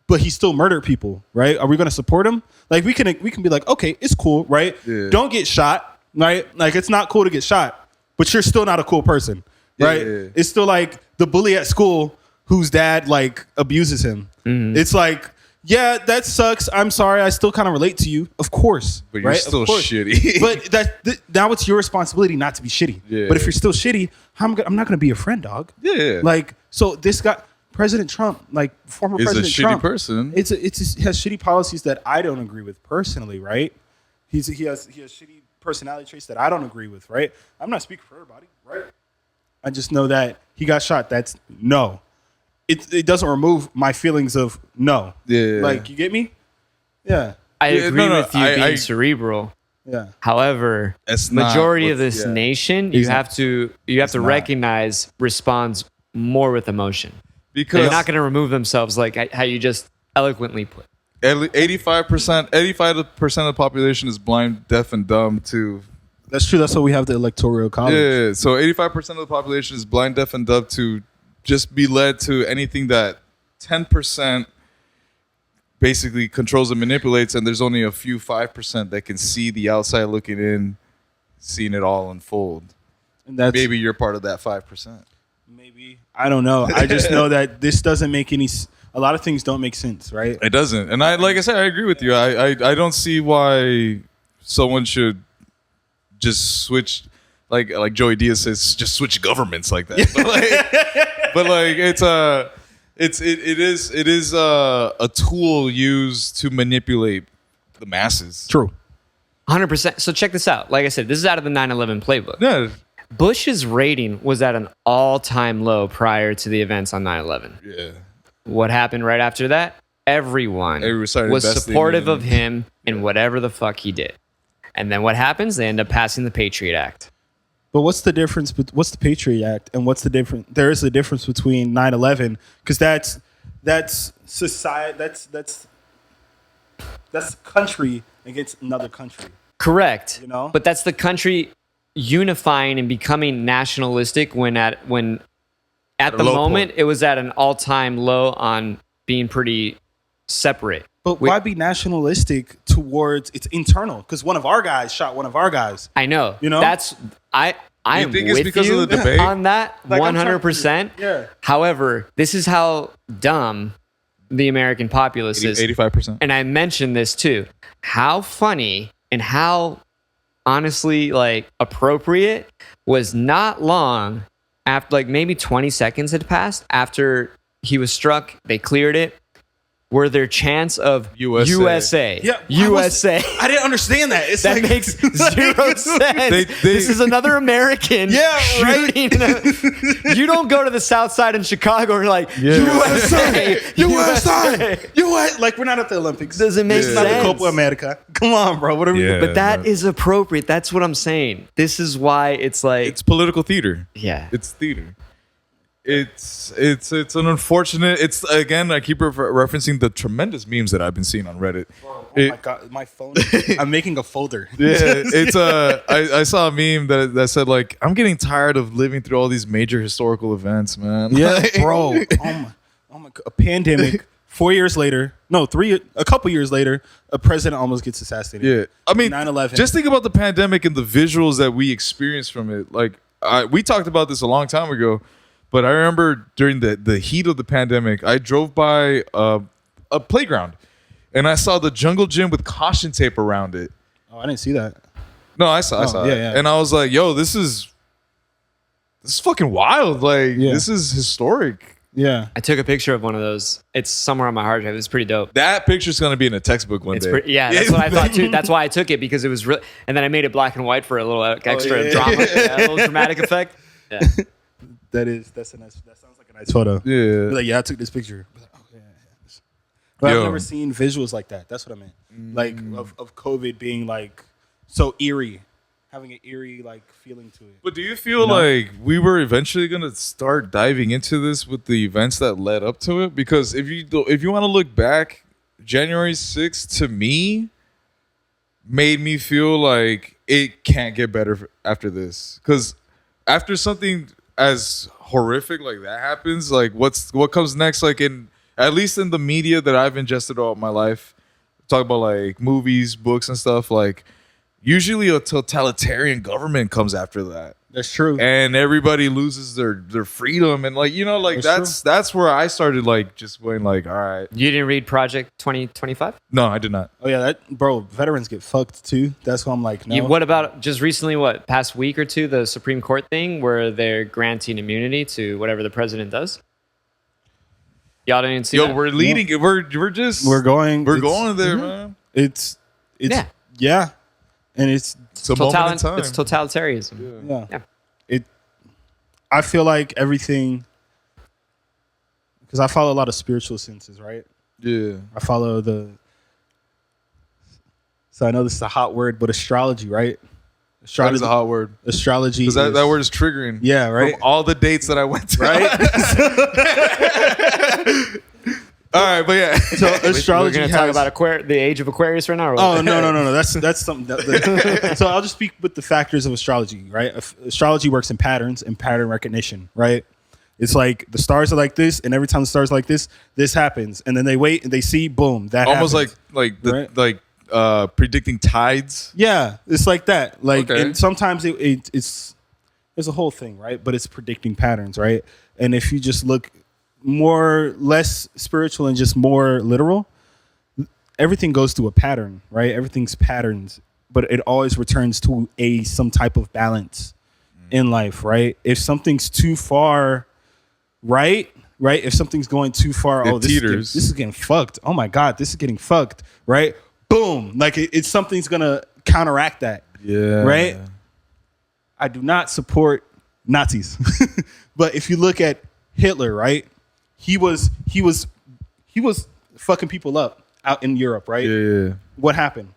but he still murdered people, right? Are we going to support him? Like we can be like, okay, it's cool, right? Yeah. Don't get shot, right? Like it's not cool to get shot, but you're still not a cool person, right? Yeah. It's still like the bully at school whose dad like abuses him. Mm-hmm. It's like, yeah, that sucks. I'm sorry. I still kind of relate to you, of course. But you're still shitty. But now it's your responsibility not to be shitty. Yeah. But if you're still shitty, I'm not going to be your friend, dog. Yeah. Like so, this guy. President Trump, like former President Trump, is a shitty person. He has shitty policies that I don't agree with personally, right? He has shitty personality traits that I don't agree with, right? I'm not speaking for everybody, right? I just know that he got shot. That's no. It doesn't remove my feelings of no. Yeah. Like you get me? Yeah. I agree with you being cerebral. Yeah. However, majority of this nation, you have to recognize responds more with emotion. Because they're not going to remove themselves like how you just eloquently put. 85% of the population is blind, deaf, and dumb to... That's true. That's why we have the Electoral College. Yeah, so 85% of the population is blind, deaf, and dumb to just be led to anything that 10% basically controls and manipulates, and there's only a few 5% that can see the outside looking in, seeing it all unfold. And maybe you're part of that 5%. Maybe. I don't know. I just know that this doesn't make a lot of things don't make sense, right? It doesn't. And like I said, I agree with you. I don't see why someone should just switch, like Joey Diaz says, just switch governments like that. But like it's it is a tool used to manipulate the masses. True. 100%. So check this out. Like I said, this is out of the 9/11 playbook. Yeah. Bush's rating was at an all-time low prior to the events on 9/11. Yeah. What happened right after that? Everyone started was investing supportive in- of him in whatever the fuck he did. And then what happens? They end up passing the Patriot Act. But what's the difference? What's the Patriot Act, and what's the difference? There is a difference between 9/11 because that's society. That's country against another country. Correct. You know? But that's the country unifying and becoming nationalistic when at the a low moment point. it was at an all-time low on being pretty separate. But why be nationalistic towards it's internal? Because one of our guys shot one of our guys. I know. You know? That's I am think it's with because you of the debate? on that Like, I'm 100%. Yeah. However, this is how dumb the American populace is. 85%. And I mentioned this too. How funny and how honestly like appropriate was not long after, like maybe 20 seconds had passed after he was struck, they cleared it. Were there chants of USA? Yeah, USA. I didn't understand that. It's That like, makes zero sense. This is another American shooting. You don't go to the South Side in Chicago and you're like, USA, USA. Like, we're not at the Olympics. Doesn't make It's not the sense. Copa America. Come on, bro. What are we Yeah. doing? But that is appropriate. That's what I'm saying. This is why it's like, It's political theater. yeah. It's theater. It's an unfortunate. It's again. I keep referencing the tremendous memes that I've been seeing on Reddit. Oh my God, my phone. I'm making a folder. Yeah, it's I saw a meme that said like, I'm getting tired of living through all these major historical events, man. Yeah, bro. Oh my God. A pandemic. 4 years later, no, a couple years later, a president almost gets assassinated. Yeah, I mean, 9/11. Just think about the pandemic and the visuals that we experienced from it. Like, we talked about this a long time ago, but I remember during the heat of the pandemic, I drove by a playground, and I saw the jungle gym with caution tape around it. Oh, I didn't see that. No, I saw it. yeah. And I was like, yo, this is fucking wild. Like, Yeah. this is historic. Yeah. I took a picture of one of those. It's somewhere on my hard drive. It's pretty dope. That picture's gonna be in a textbook one day. That's what I thought too. That's why I took it, because it was real. And then I made it black and white for a little extra drama, a little dramatic effect. Yeah. That sounds like a nice photo. Yeah. Be like, yeah, I took this picture. Be like, oh, yeah. But Yo. I've never seen visuals like that. That's what I meant. Like of COVID being like so eerie, having an eerie like feeling to it. But do you feel like we were eventually gonna start diving into this with the events that led up to it? Because if you want to look back, January 6th to me made me feel like it can't get better after this. Because after something as horrific like that happens, like what comes next? Like at least in the media that I've ingested all my life, talk about like movies, books, and stuff. Like usually a totalitarian government comes after that. That's true. And everybody loses their freedom, and like that's where I started like just going like, all right. You didn't read Project 2025? No, I did not. Oh yeah, veterans get fucked too. That's why I'm like, no. What about just recently? Past week or two, the Supreme Court thing where they're granting immunity to whatever the president does. Y'all didn't see that? We're leading. We're going there, man. It's yeah. And it's It's a moment in time. It's totalitarianism. Yeah. I feel like everything, because I follow a lot of spiritual senses, right? Yeah. I follow so I know this is a hot word, but astrology, right? That is a hot word. Astrology. Because that word is triggering. Yeah, right. From all the dates that I went to. Right? All right, but yeah. So astrology We're going to talk about the age of Aquarius right now? Or what? Oh, no. That's something. So I'll just speak with the factors of astrology, right? Astrology works in patterns and pattern recognition, right? It's like the stars are like this, and every time the stars are like this happens. And then they wait and they see, boom, that Almost happens. like predicting tides. Yeah, it's like that. Like, Okay. and sometimes it's there's a whole thing, right? But it's predicting patterns, right? And if you just look less spiritual and just more literal, everything goes through a pattern, right? Everything's patterns, but it always returns to some type of balance in life, right? If something's too far right, right? If something's going too far, It teeters. this is getting fucked. Oh my God, this is getting fucked, right? Boom. Like it's something's going to counteract that. Yeah. Right? I do not support Nazis. But if you look at Hitler, right? He was fucking people up out in Europe, right? Yeah. What happened?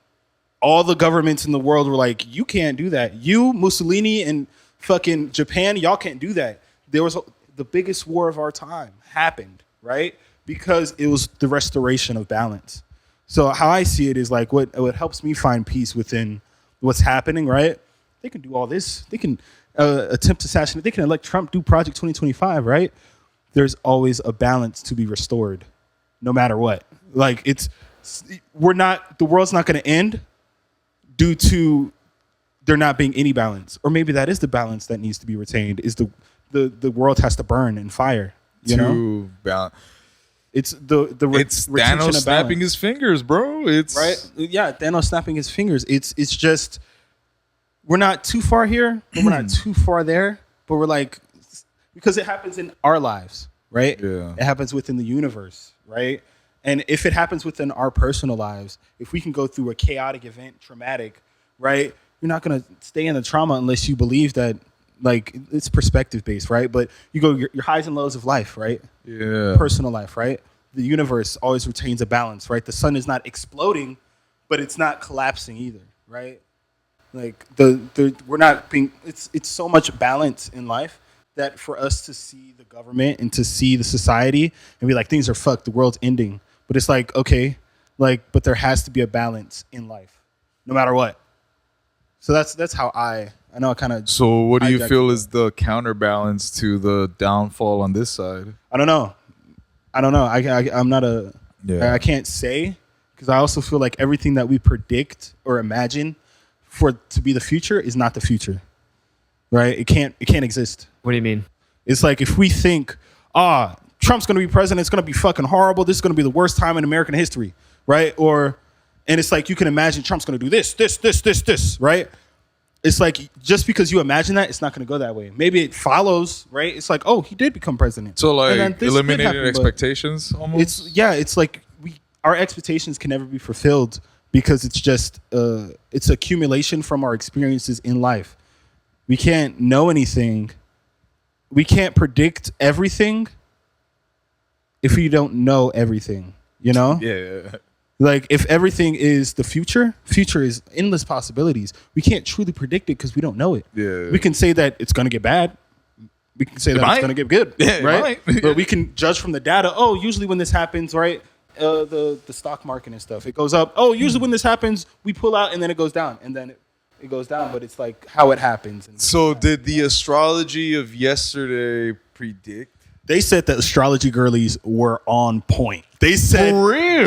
All the governments in the world were like, you can't do that. You, Mussolini, and fucking Japan, y'all can't do that. There was the biggest war of our time happened, right? Because it was the restoration of balance. So how I see it is like what helps me find peace within what's happening, right? They can do all this. They can attempt to assassinate. They can elect Trump, do Project 2025, right? There's always a balance to be restored, no matter what. Like the world's not going to end due to there not being any balance. Or maybe that is the balance that needs to be retained, is the world has to burn in fire, you know? Balance. It's It's retention Thanos of snapping balance. his fingers, bro. It's Right? Yeah, Thanos snapping his fingers. It's just we're not too far here, but we're not too far there. But we're like, because it happens in our lives, right? Yeah. It happens within the universe, right? And if it happens within our personal lives, if we can go through a chaotic event, traumatic, right? You're not gonna stay in the trauma unless you believe that, like, it's perspective based, right? But you go your highs and lows of life, right? Yeah. Personal life, right? The universe always retains a balance, right? The sun is not exploding, but it's not collapsing either, right? Like we're not being. It's so much balance in life that for us to see the government and to see the society and be like, things are fucked, the world's ending. But it's like, okay, like, but there has to be a balance in life, no matter what. So that's how I know I kind of. So what do you hijacked feel it. is the counterbalance to the downfall on this side? I don't know. I'm not a. Yeah. I can't say, because I also feel like everything that we predict or imagine for it to be the future is not the future, right? It can't exist. What do you mean? It's like if we think, Trump's going to be president, it's going to be fucking horrible. This is going to be the worst time in American history, right? And it's like you can imagine Trump's going to do this, right? It's like just because you imagine that, it's not going to go that way. Maybe it follows, right? It's like, oh, he did become president. So And then like this did eliminating happen, but expectations almost? it's like our expectations can never be fulfilled because it's just it's accumulation from our experiences in life. We can't know anything. We can't predict everything if we don't know everything, you know? Yeah. Like if everything is the future is endless possibilities. We can't truly predict it because we don't know it. Yeah. We can say that it's going to get bad. We can say that might. it's going to get good, Yeah, it right? might. But we can judge from the data. Oh, usually when this happens, right? The stock market and stuff, it goes up. Oh, usually when this happens, we pull out and then it goes down, and then it goes down. But it's like how it happens. And So did the astrology of yesterday predict? they said that astrology girlies were on point. They said For real?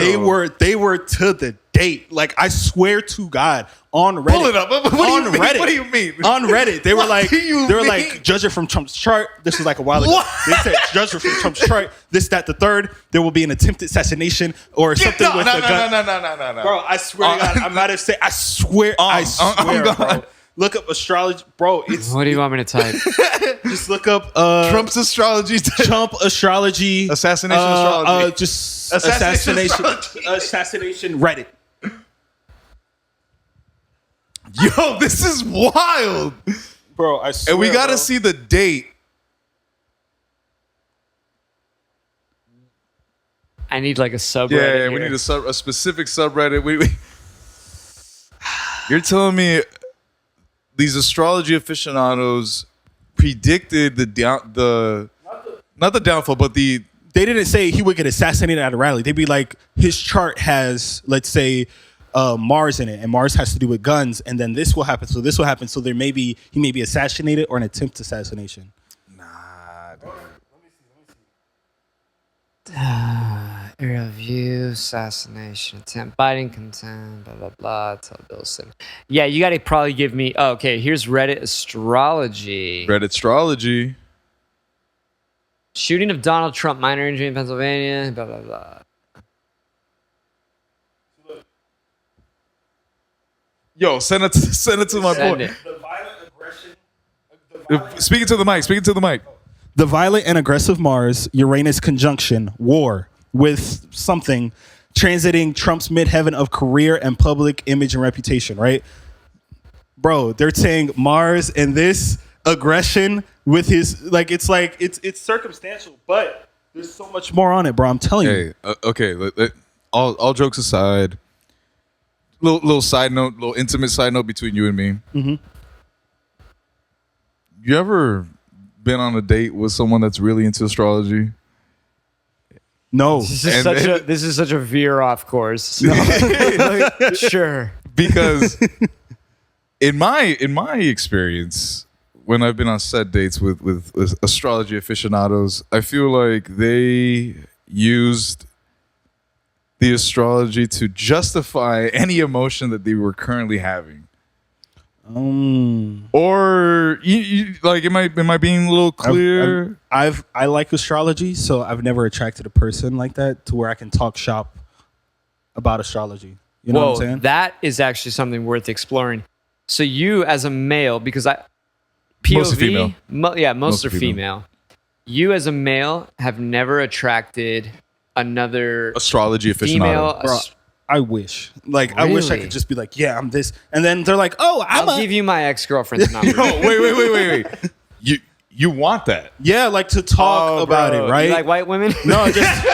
they were to the date. Like I swear to God, on Reddit. Pull it up. What do you on mean? Reddit. What do you mean? On Reddit, they were What like, do you they were mean? like, judge it from Trump's chart. This was like a while ago. What? They said, judge it from Trump's chart. This, that, the third. There will be an attempted assassination or something with a gun. No. Bro, I swear to God, I might have said, I swear, I'm bro. gone. Look up astrology, bro. It's What do you want me to type? just look up Trump's astrology. Trump astrology, Assassination astrology. just Assassination assassination Reddit. Yo, this is wild. Bro, I swear, And we got to bro. see the date. I need like a subreddit. Yeah, we here. need a specific subreddit. You're telling me these astrology aficionados predicted not the downfall, but the They didn't say he would get assassinated at a rally. They'd be like, his chart has, let's say, Mars in it, and Mars has to do with guns, and then this will happen. So this will happen. So he may be assassinated or an attempt assassination. Area view, assassination attempt, Biden content, blah blah blah. Tell Bill Sim. Yeah, you got to probably give me. Oh, okay, here's Reddit astrology. Reddit astrology. Shooting of Donald Trump, minor injury in Pennsylvania. Blah blah blah. Yo, send it to my Send boy. it. The violent aggression. Speaking to the mic. The violent and aggressive Mars Uranus conjunction war with something transiting Trump's midheaven of career and public image and reputation, right? Bro, they're saying Mars and this aggression with his it's circumstantial, but there's so much more on it, bro. I'm telling you. Okay. All jokes aside, little side note, little intimate side note between you and me. Mm-hmm. You ever been on a date with someone that's really into astrology? No. This is such a veer off course. No. Sure. Because in my experience, when I've been on set dates with astrology aficionados, I feel like they used the astrology to justify any emotion that they were currently having. Or you like, am I being a little clear? I like astrology, so I've never attracted a person like that to where I can talk shop about astrology. You know what I'm saying? That is actually something worth exploring. So you as a male, because POV, Mostly female. Most are female. You as a male have never attracted another Astrology aficionado. female. Bro, I wish. Like, I wish I Really? could just be like, yeah, I'm this. And then they're like, oh, I'll give you my ex-girlfriend's number. No, wait. You want that? Yeah, like to talk about Bro, it, right? You like white women? No, just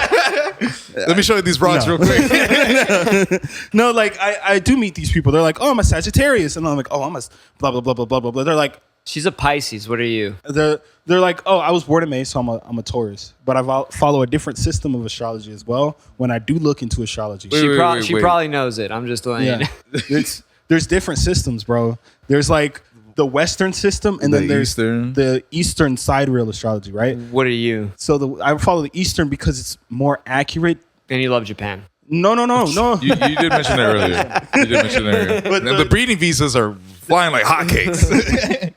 Let me show you these rocks real quick. no, like I do meet these people. They're like, oh, I'm a Sagittarius, and I'm like, oh, I'm a blah blah blah blah blah blah blah. They're like, She's a Pisces. What are you? they're like, oh, I was born in May, so I'm a Taurus. But I follow a different system of astrology as well. When I do look into astrology, She probably knows it. I'm just letting you know. there's different systems, bro. There's like the Western system, and then there's the Eastern sidereal astrology, right? What are you? So I follow the Eastern because it's more accurate. And you love Japan. No. You did mention that earlier. But And the breeding visas are flying like hotcakes.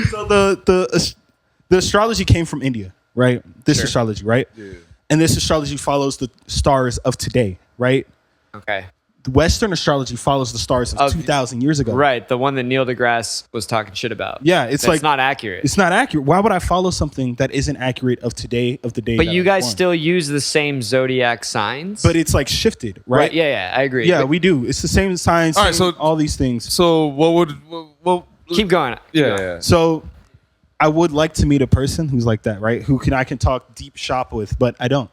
So the astrology came from India, right? This astrology, right? Yeah. And this astrology follows the stars of today, right? Okay. The Western astrology follows the stars of 2,000 years ago. Right. The one that Neil deGrasse was talking shit about. Yeah, it's like not accurate. It's not accurate. Why would I follow something that isn't accurate of today, of the day? But that you I was guys born? still use the same zodiac signs. But it's like shifted, right? Yeah, I agree. Yeah, But we do. It's the same signs. All right, so all these things. So what would keep going. yeah. So I would like to meet a person who's like that, right? I can talk deep shop with, but I don't.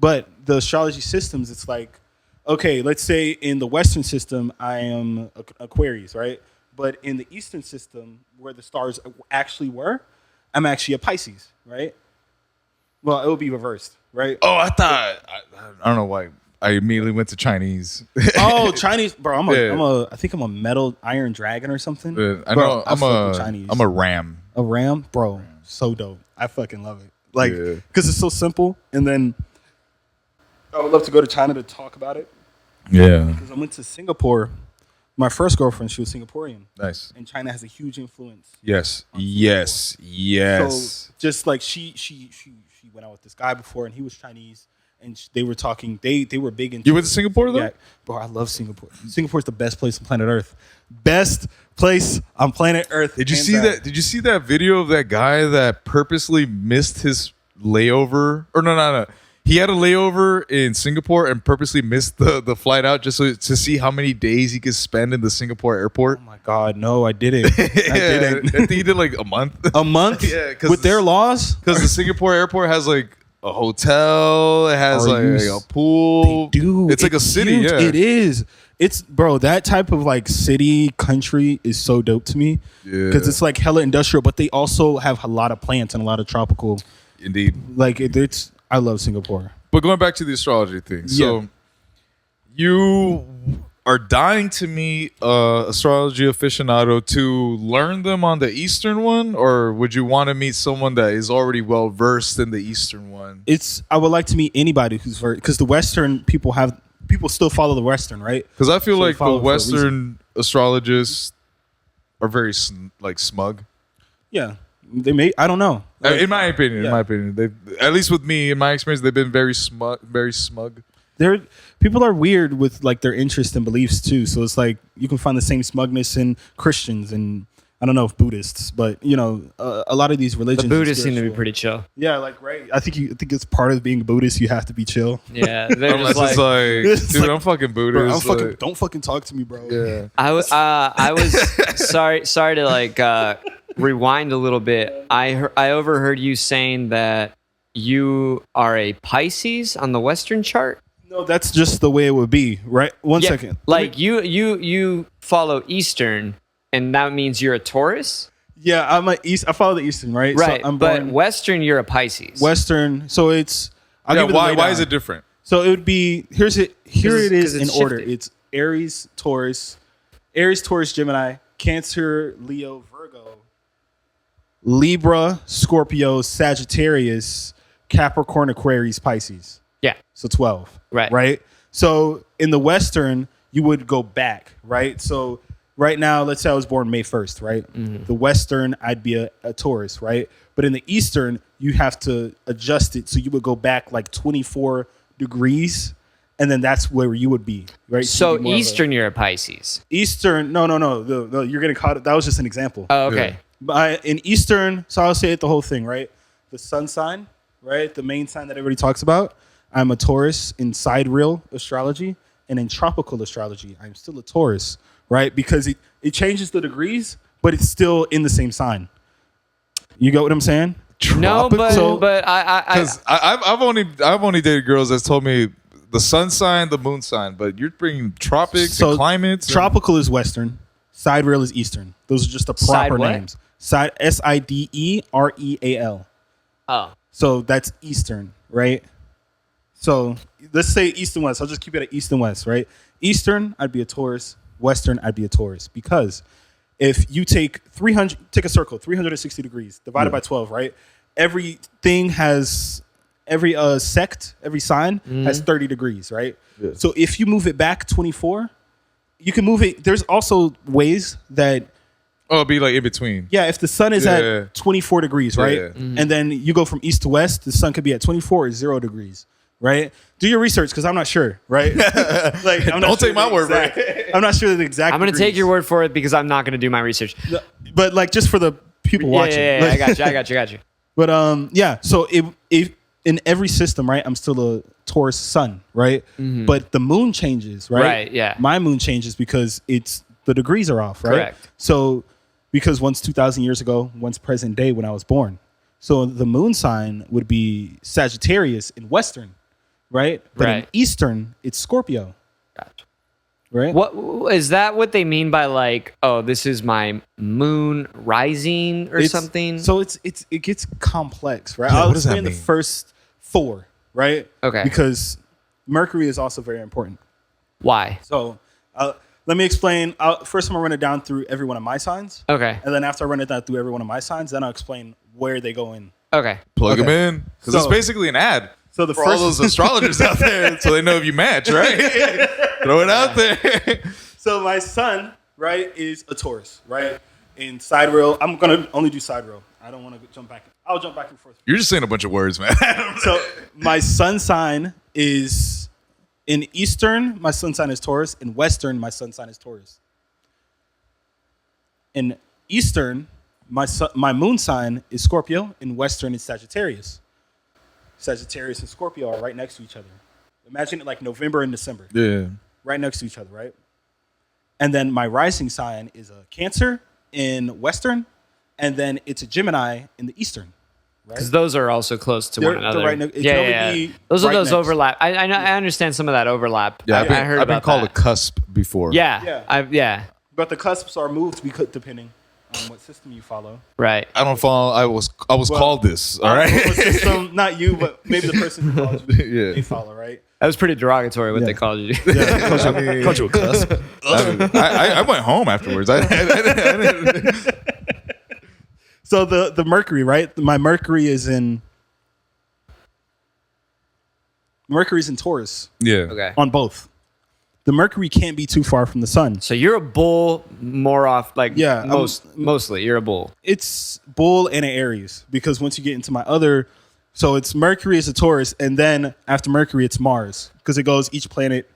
But the astrology systems, it's like, okay, let's say in the Western system, I am Aquarius, right? But in the Eastern system, where the stars actually were, I'm actually a Pisces, right? Well, it would be reversed, right? Oh, I don't know why I immediately went to Chinese. Oh, Chinese, bro. I think I'm a metal iron dragon or something. I know. Bro, fuck with Chinese. I'm a ram. A ram, bro. So dope. I fucking love it. Like, because it's so simple. And then I would love to go to China to talk about it. Yeah. Because I went to Singapore. My first girlfriend, she was Singaporean. Nice. And China has a huge influence. Yes. So just like she went out with this guy before, and he was Chinese, and they were talking. They were big into. You went to Singapore though? Yeah, bro. I love Singapore. Singapore's the best place on planet Earth. Best place on planet Earth. Did you see that? Did you see that video of that guy that purposely missed his layover? Or no. He had a layover in Singapore and purposely missed the flight out just to see how many days he could spend in the Singapore airport. Oh my God, no, I didn't. I didn't. I think he did like a month. A month? Yeah, with their laws? Because the Singapore airport has like a hotel. It has like a pool. Dude, it's like a city. Huge. Yeah, it is. It's bro. That type of like city country is so dope to me. Yeah, because it's like hella industrial, but they also have a lot of plants and a lot of tropical. Indeed. Like it's. I love Singapore. But going back to the astrology thing, so you are dying to meet astrology aficionado to learn them on the Eastern one, or would you want to meet someone that is already well versed in the Eastern one? I would like to meet anybody who's versed, because the Western people still follow the Western, right? Because I feel like the Western astrologists are very smug. Yeah. They may. I don't know. Like, in my opinion, they, at least with me, in my experience, they've been very smug. People are weird with like their interests and beliefs too. So it's like you can find the same smugness in Christians and I don't know if Buddhists, but a lot of these religions. The Buddhists seem to be pretty chill. Yeah, like right. I think it's part of being Buddhist. You have to be chill. Yeah, they're Unless just like, it's like, dude, I'm fucking Buddhist. Bro, don't fucking talk to me, bro. Yeah. I was sorry to like rewind a little bit. I overheard you saying that you are a Pisces on the Western chart. No, that's just the way it would be, right? One Yeah, second. Like you follow Eastern, and that means you're a Taurus. Yeah, I follow the Eastern, right? Right, So I'm but born Western, you're a Pisces. Western. So it's Why is it different? So it would be here it is 'cause in it's order. shifting. It's Aries, Taurus, Gemini, Cancer, Leo, Virgo, Libra, Scorpio, Sagittarius, Capricorn, Aquarius, Pisces. Yeah. So 12. Right. Right? So in the Western, you would go back, right? So right now, let's say I was born May 1st, right? Mm-hmm. The Western, I'd be a Taurus, right? But in the Eastern, you have to adjust it. So you would go back like 24 degrees, and then that's where you would be, right? So you'd be more of Eastern, you're a Pisces. Eastern, no. You're getting caught. That was just an example. Oh, okay. But in Eastern, so I'll say it the whole thing, right? The sun sign, right? The main sign that everybody talks about. I'm a Taurus in sidereal astrology, and in tropical astrology, I'm still a Taurus, right? Because it changes the degrees, but it's still in the same sign. You get what I'm saying? No, Tropical- but I Because I've only dated girls that's told me the sun sign, the moon sign, but you're bringing tropics and climates. Tropical is Western, sidereal is Eastern. Those are just the Side proper what? names. Side Sidereal. oh. So that's Eastern, right? So let's say East and West. I'll just keep it at East and West, right? Eastern, I'd be a Taurus. Western, I'd be a Taurus. Because if you take a circle, 360 degrees, divided by 12, right? Everything has, every sect, every sign has 30 degrees, right? Yeah. So if you move it back 24, you can move it. There's also ways that Oh, it'd be like in between. yeah, if the sun is Yeah. at 24 degrees, right? Yeah. And then you go from east to west, the sun could be at 24 or 0 degrees, right? Do your research because I'm not sure, right? Like, I'm not Don't sure take my the word for exact- I'm not sure the exact. I'm going to take degrees. your word for it because I'm not going to do my research. But like just for the people watching. Yeah, Like, I got you. But yeah. So if in every system, right, I'm still a Taurus sun, right? But the moon changes, right? Right, yeah. My moon changes because the degrees are off, right? Correct. So because once 2,000 years ago, once present day when I was born. So the moon sign would be Sagittarius in Western, right? But in Right. Eastern, it's Scorpio, Gotcha. right? What is that? What they mean by like, oh, this is my moon rising or It's- something? So it gets complex, right? Yeah, I'll what does that explain the mean? first 4, right? Okay. Because Mercury is also very important. Why? So let me explain. First, I'm gonna run it down through every one of my signs, Okay. and then after I run it down through every one of my signs, then I'll explain where they go in. Okay. Plug them Okay. in because So- it's basically an ad. So the For all first, those astrologers out there, so they know if you match, right? Throw it out there. so my sun, right, is a Taurus, right? In sidereal, I'm gonna only do sidereal. I don't want to jump back. I'll jump back and forth. You're just saying a bunch of words, man. So my sun sign is in Eastern. My sun sign is Taurus. In Western, my sun sign is Taurus. In Eastern, my moon sign is Scorpio. In Western, it's Sagittarius. Sagittarius and Scorpio are right next to each other. Imagine it like November and December, Yeah. right next to each other, right? And then my rising sign is a Cancer in Western, and then it's a Gemini in the Eastern, right? Because those are also close to one They're another. right it can only be Those are right those next. overlap. I know. I understand some of that overlap. Yeah, I heard I've been about called that. a cusp before. Yeah. Yeah. But the cusps are moved depending on what system you follow. Right. I don't follow. I was called this. All right. What system, not you, but maybe the person who calls you, Yeah. they follow, right? That was pretty derogatory what Yeah. they called you. Yeah, called you a cusp. I went home afterwards. I didn't- So the Mercury, right? My Mercury is in Taurus yeah. Okay. on both. The Mercury can't be too far from the sun. So you're a bull more off like Yeah, mostly you're a bull. It's Bull and an Aries because once you get into my other, so it's Mercury is a Taurus, and then after Mercury it's Mars because it goes each planet,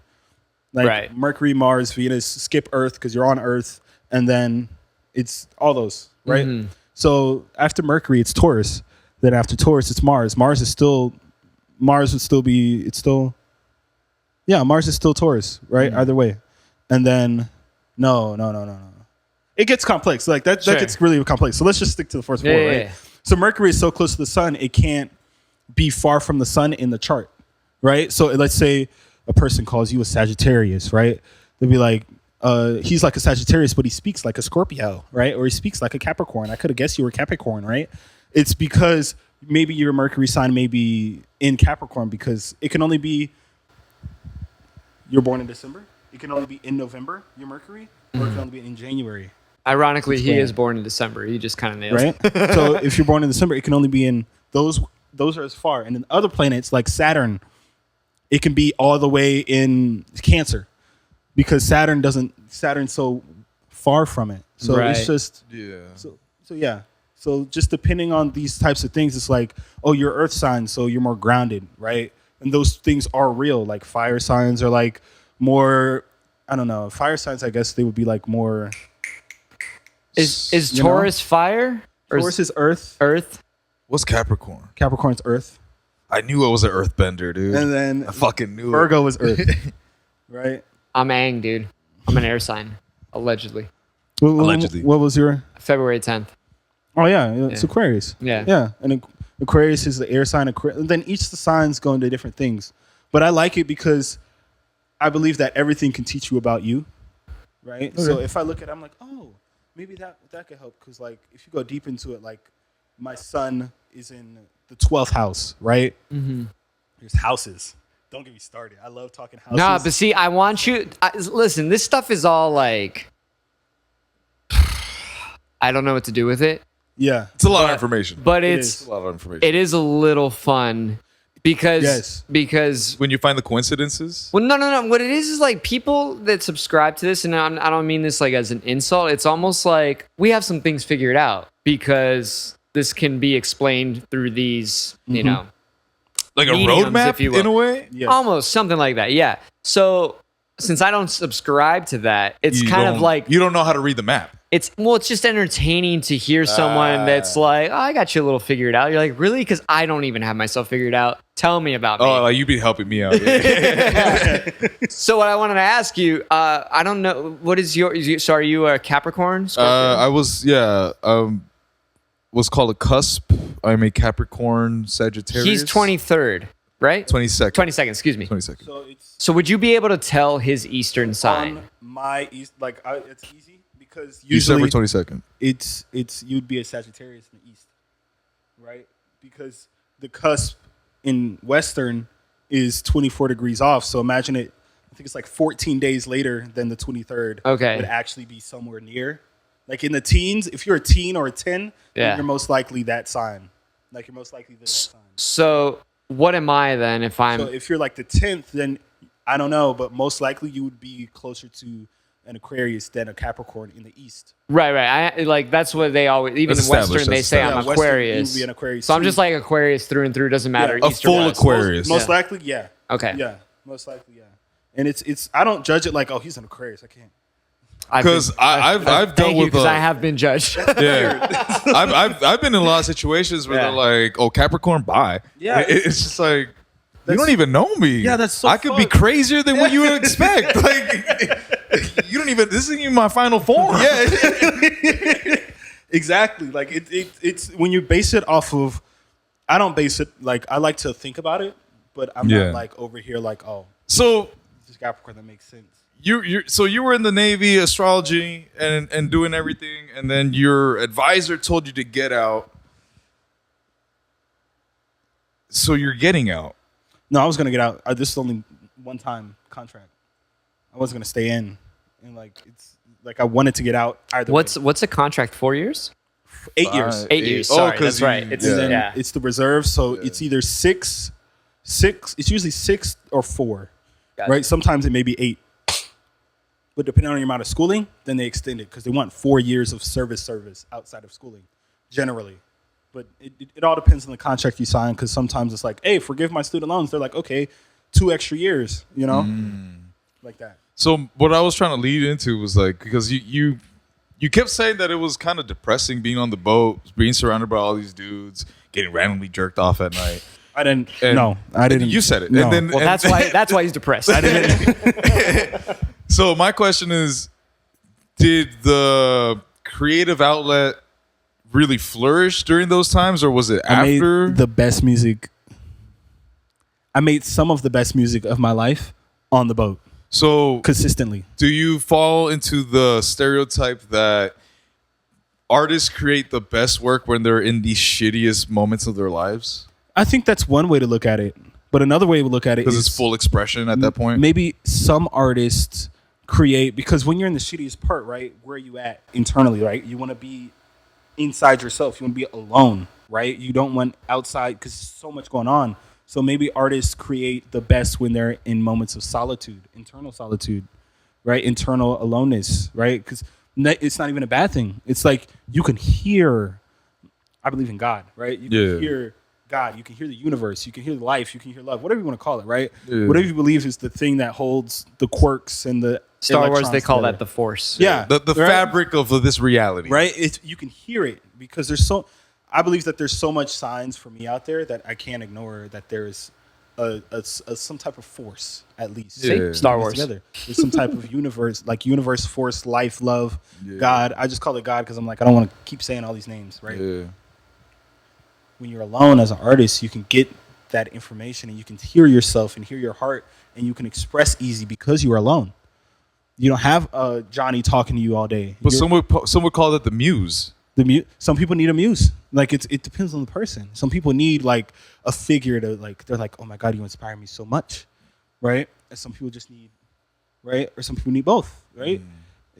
like Right. Mercury, Mars, Venus, skip Earth because you're on Earth, and then It's all those, right? Mm-hmm. So after Mercury, it's Taurus. Then after Taurus, it's Mars. Mars would still Mars is still Taurus, right? Either way. And then no. It gets complex. Like that gets really complex. So let's just stick to the first four, right? Yeah. So Mercury is so close to the sun, it can't be far from the sun in the chart, right? So let's say a person calls you a Sagittarius, right? They'll be like, he's like a Sagittarius, but he speaks like a Scorpio, right? Or he speaks like a Capricorn. I could have guessed you were Capricorn, right? It's because maybe your Mercury sign may be in Capricorn, because it can only be, you're born in December, it can only be in November, your Mercury, or it can only be in January. Ironically, he is born in December. He just kind of nails Right? it. So if you're born in December, it can only be in those are as far. And then other planets like Saturn, it can be all the way in Cancer, because Saturn's so far from it. So it's just So just depending on these types of things, it's like, oh, you're Earth sign, so you're more grounded, right? And those things are real. Like fire signs are like more, I don't know. Fire signs, I guess they would be like more. Is Taurus fire? Or Taurus is Earth. Earth? What's Capricorn? Capricorn's Earth. I knew I was an earthbender, dude. And then I fucking knew Virgo is Earth, right? I'm Ang, dude. I'm an air sign, allegedly. Allegedly. What was your? February 10th. Oh yeah, it's Aquarius. Yeah. And Aquarius is the air sign. And then each of the signs go into different things, but I like it because I believe that everything can teach you about you, right? Okay. So if I look at it, I'm like, oh, maybe that could help, because like if you go deep into it, like my son is in the 12th house, right? Mm-hmm. There's houses. Don't get me started. I love talking houses. Nah, but see, I want you. Listen, this stuff is all like, I don't know what to do with it. Yeah, it's a lot of information. But it's a lot of information. It is a little fun because when you find the coincidences. Well, no. What it is like people that subscribe to this, and I don't mean this like as an insult. It's almost like we have some things figured out because this can be explained through these, you know, like a mediums, roadmap, if you will. in a way. Yes. Almost something like that. Yeah. So since I don't subscribe to that, it's kind of like you don't know how to read the map. It's just entertaining to hear someone that's like, oh, I got you a little figured out. You're like, really? Because I don't even have myself figured out. Tell me about me. Oh, like you'd be helping me out. So what I wanted to ask you, I don't know, what is so are you a Capricorn? I was, was called a cusp. I'm a Capricorn Sagittarius. He's 23rd, right? 22nd. 22nd, excuse me. 22nd. So would you be able to tell his Eastern sign? On my East, it's easy. Because December usually 22nd. It's you'd be a Sagittarius in the East, right? Because the cusp in Western is 24 degrees off. So imagine it. I think it's like 14 days later than the 23rd. Okay. Would actually be somewhere near. Like in the teens, if you're a teen or a 10, you're most likely that sign. Like you're most likely that sign. So what am I then if I'm? So if you're like the 10th, then I don't know, but most likely you would be closer to an Aquarius than a Capricorn in the East. Right. I like that's what they always, even in Western, they say I'm Aquarius. Be an Aquarius so I'm just like Aquarius through and through. Doesn't matter. A full Aquarius. Most likely, yeah. Okay. Yeah, most likely, yeah. And it's I don't judge it like, oh, he's an Aquarius. I can't. Because I've dealt with because I have been judged. Yeah, I've been in a lot of situations where they're like, oh, Capricorn, bye. Yeah, it's just like you don't even know me. Yeah, that's so I could be crazier than what you would expect. Like you don't even. This isn't even my final form. Yeah, exactly. Like it's when you base it off of. I don't base it like I like to think about it, but I'm not like over here like, oh, so this Capricorn, that makes sense. So you were in the Navy, astrology, and doing everything, and then your advisor told you to get out. So you're getting out. No, I was gonna get out. This is only one-time contract. I wasn't gonna stay in, and like it's like I wanted to get out either. What's a contract? 4 years? 8 years. 8 years. Sorry, that's right. It's the reserve, so it's either six. It's usually 6 or 4, right? Sometimes it may be 8. But depending on your amount of schooling, then they extend it because they want 4 years of service outside of schooling, generally. But it all depends on the contract you sign, because sometimes it's like, hey, forgive my student loans. They're like, okay, 2 extra years, like that. So what I was trying to lead into was like, because you You kept saying that it was kind of depressing being on the boat, being surrounded by all these dudes, getting randomly jerked off at night. I didn't. No, I didn't. You said it. No. And then, Well, that's why he's depressed. I didn't. So my question is, did the creative outlet really flourish during those times, or was it I after? made the best music. I made some of the best music of my life on the boat. So consistently. Do you fall into the stereotype that artists create the best work when they're in the shittiest moments of their lives? I think that's one way to look at it. But another way to look at it is... Because it's full expression at that point? Maybe some artists create... Because when you're in the shittiest part, right? Where are you at internally, right? You want to be inside yourself. You want to be alone, right? You don't want outside because there's so much going on. So maybe artists create the best when they're in moments of solitude, internal solitude, right? Internal aloneness, right? Because it's not even a bad thing. It's like you can hear, I believe in God, right? You can hear God. You can hear the universe. You can hear life. You can hear love, whatever you want to call it, right? Yeah. Whatever you believe is the thing that holds the quirks and the Star Wars, they call that the Force. Yeah. The right? fabric of this reality. Right? You can hear it because I believe that there's so much signs for me out there that I can't ignore that there's some type of force, at least. Yeah. Star Wars. Together. There's some type of universe, like universe, force, life, love, God. I just call it God because I'm like, I don't want to keep saying all these names, right? Yeah. When you're alone as an artist, you can get that information and you can hear yourself and hear your heart and you can express easy because you are alone. You don't have Johnny talking to you all day. But some would call that the muse. Some people need a muse. Like it depends on the person. Some people need like a figure to like. They're like, oh my God, you inspire me so much, right? And some people just need, right? Or some people need both, right?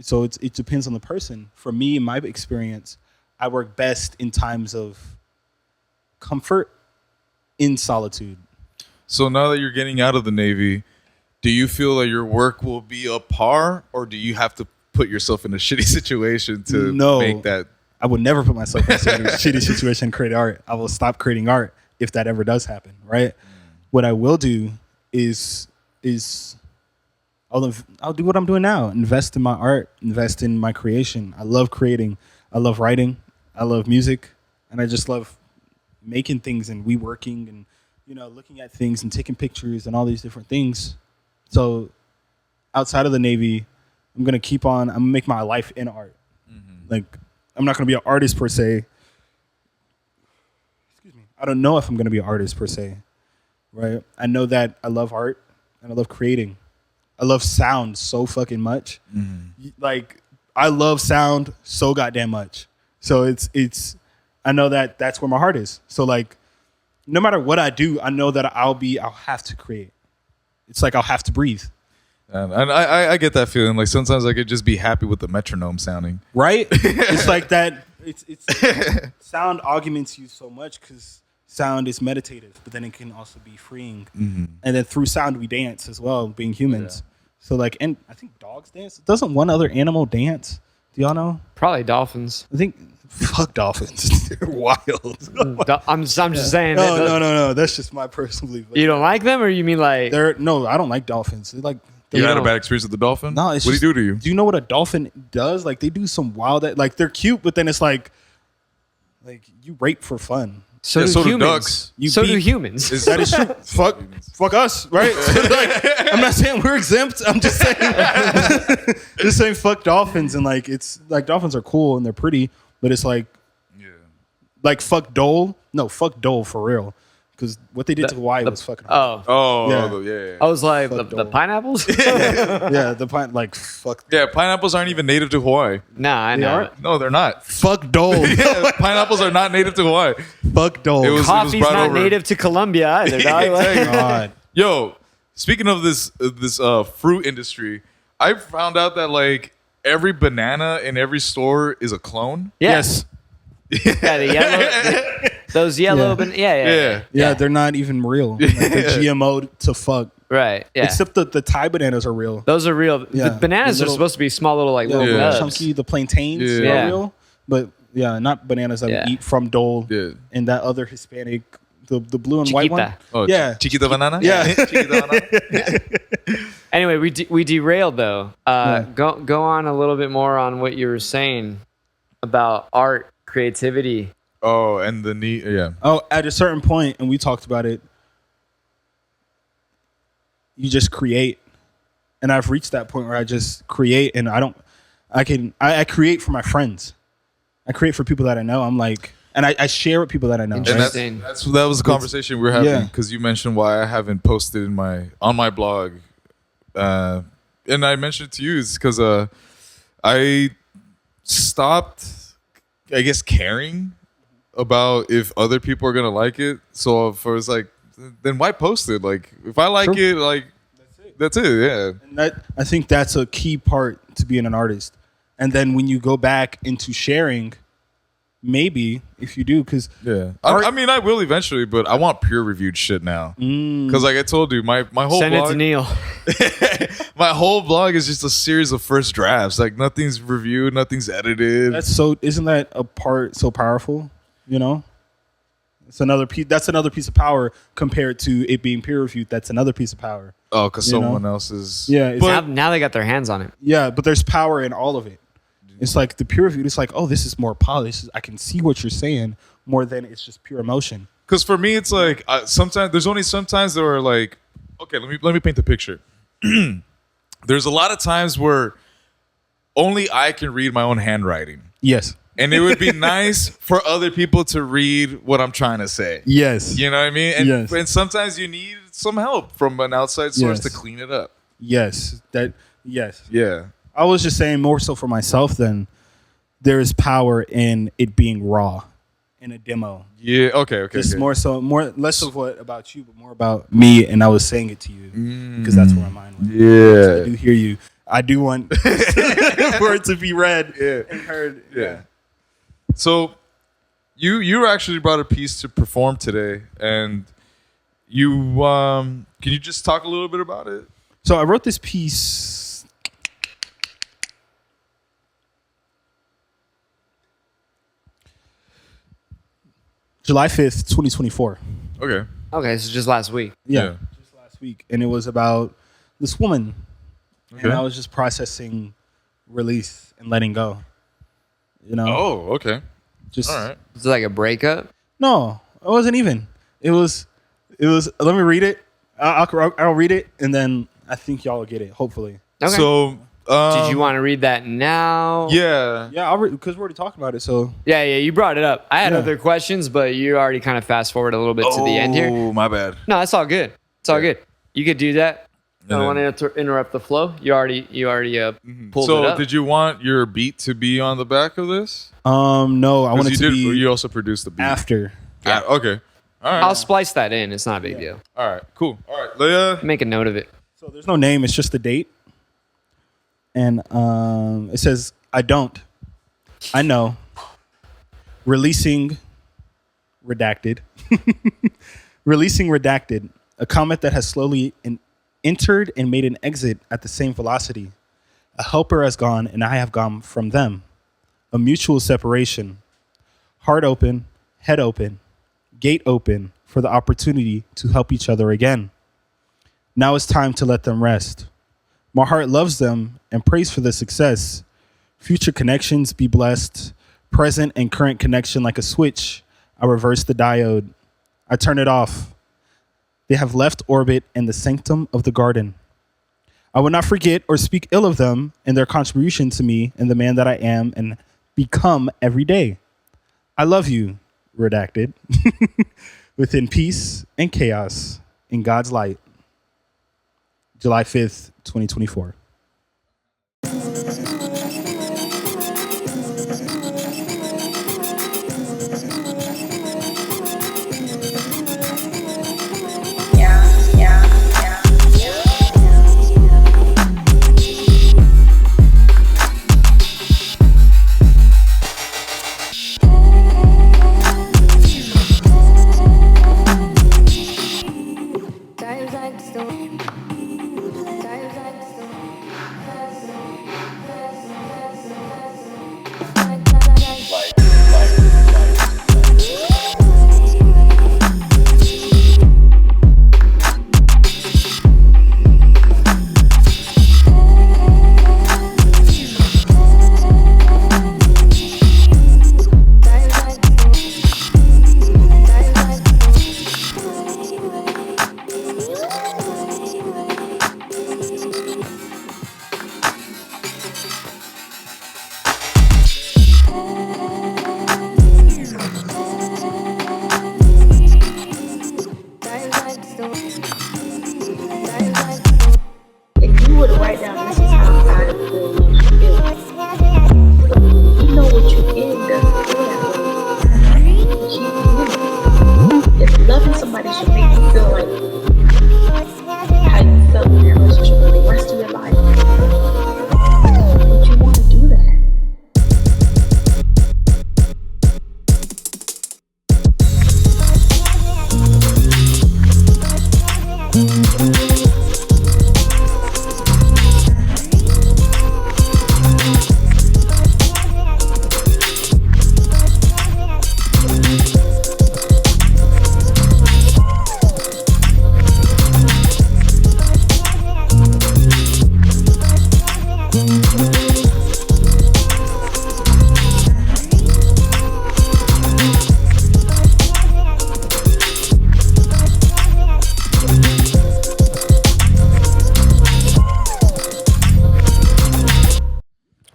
So it depends on the person. For me, in my experience, I work best in times of comfort, in solitude. So now that you're getting out of the Navy, do you feel that your work will be a par, or do you have to put yourself in a shitty situation to make that? I would never put myself in a shitty situation and create art. I will stop creating art if that ever does happen, right? What I will do is I'll do what I'm doing now. Invest in my art, invest in my creation. I love creating. I love writing. I love music. And I just love making things and reworking and, looking at things and taking pictures and all these different things. So outside of the Navy, I'm going to make my life in art. Like, I'm not going to be an artist per se. Excuse me. I don't know if I'm going to be an artist per se, right? I know that I love art and I love creating. I love sound so fucking much. Like, I love sound so goddamn much. So I know that that's where my heart is. So like, no matter what I do, I know that I'll have to create. It's like I'll have to breathe. And I get that feeling. Like sometimes I could just be happy with the metronome sounding. Right? It's like that. It's sound augments you so much because sound is meditative, but then it can also be freeing. And then through sound we dance as well, being humans. So like, and I think dogs dance. Doesn't one other animal dance? Do y'all know? Probably dolphins. I think fuck dolphins. They're wild. I'm just saying. No. That's just my personal belief. You don't like them, or you mean like? No, I don't like dolphins. They're like. You had a bad experience with the dolphin? No, what do you do to you? Do you know what a dolphin does? Like they do some wild, like they're cute, but then it's like you rape for fun. So do humans. Ducks. So do humans. That is true. Fuck us, right? Like, I'm not saying we're exempt. I'm just saying, fuck dolphins, and like it's like dolphins are cool and they're pretty, but it's like, like fuck Dole. No, fuck Dole for real. Because what they did to Hawaii was fucking. Yeah. I was like the pineapples. Like fuck. Yeah, pineapples aren't even native to Hawaii. Nah, I know. No, they're not. Fuck Dole. Pineapples are not native to Hawaii. Fuck Dole. Coffee's not native to Colombia either. God. Yo, speaking of this fruit industry, I found out that like every banana in every store is a clone. Yes. Yeah, the yellow. Those yellow, yeah, they're not even real. Like they're GMO to fuck. Right. Yeah. Except the Thai bananas are real. Those are real. The bananas are supposed to be small little little nubs. Chunky. The plantains are real, but not bananas that we eat from Dole and that other Hispanic the blue and white one. Chiquita. Oh, Yeah. Chiquita banana. Yeah. Chiquita banana. Anyway, we derailed though. Go on a little bit more on what you were saying about art, creativity. Oh, and the need. Yeah. Oh, at a certain point, and we talked about it. You just create, and I've reached that point where I just create, and I create for my friends. I create for people that I know. I'm like, and I share with people that I know. And Right? Interesting. that was a conversation we were having Yeah. because you mentioned why I haven't posted on my blog, and I mentioned it to you is because I stopped, I guess, caring about if other people are gonna like it. So if I was like, then why post it? Like if I like True. it, like that's it. Yeah. And I think that's a key part to being an artist. And then when you go back into sharing, maybe if you do, because Yeah. I mean, I will eventually, but I want peer reviewed shit now. Because like I told you, my whole Send it blog, to Neil. my whole blog is just a series of first drafts. Like nothing's reviewed, nothing's edited. isn't that a part so powerful? You know, it's another piece. That's another piece of power compared to it being peer reviewed. That's another piece of power. Oh, because You know? someone else is. Yeah, Now they got their hands on it. yeah, but there's power in all of it. It's like the peer reviewed. It's like, oh, this is more polished. I can see what you're saying more than it's just pure emotion. Because for me, it's like sometimes there's only sometimes that are like, okay, let me paint the picture. There's a lot of times where only I can read my own handwriting, Yes. and it would be nice for other people to read what I'm trying to say. Yes. You know what I mean? And, Yes. and sometimes you need some help from an outside source Yes. to clean it up. Yes. Yes. Yeah. I was just saying more so for myself than there is power in it being raw in a demo. Yeah. Okay. Just Okay. less of what about you, but more about me. And I was saying it to you because that's where my mind went. Yeah. I do hear you. I do want for it to be read Yeah. and heard. Yeah. So you actually brought a piece to perform today, and you can you just talk a little bit about it? So I wrote this piece July 5th, 2024. Okay. Okay, so just last week. Yeah. Just last week. And it was about this woman. Okay. And I was just processing release and letting go. You know? Oh, okay. Just All right. Is it like a breakup? No, it wasn't even. It was let me read it. I'll read it and then I think y'all will get it, hopefully. Okay. So did you want to read that now? Yeah. Yeah, I'll read because we're already talking about it. So Yeah, you brought it up. I had Yeah. other questions, but you already kind of fast forward a little bit to the end here. Oh, my bad. No, it's all good. It's all Yeah. good. You could do that. I And don't want to interrupt the flow. You already pulled it So up. did you want your beat to be on the back of this? no, I want 'Cause it to be you also produced the beat. after. Ah, okay. All right. I'll splice that in. It's not a big deal. All right. Cool. All right. Leia. Make a note of it. So there's no name, it's just the date. And it says, I know. Releasing redacted. Releasing redacted. A comet that has slowly entered and made an exit at the same velocity. A helper has gone and I have gone from them. A mutual separation. Heart open, head open, gate open for the opportunity to help each other again. Now it's time to let them rest. My heart loves them and prays for their success. Future connections be blessed. Present and current connection like a switch. I reverse the diode. I turn it off. They have left orbit and the sanctum of the garden. I will not forget or speak ill of them and their contribution to me and the man that I am and become every day. I love you, redacted, within peace and chaos in God's light. July 5th, 2024. Times like the storm. Times like the storm.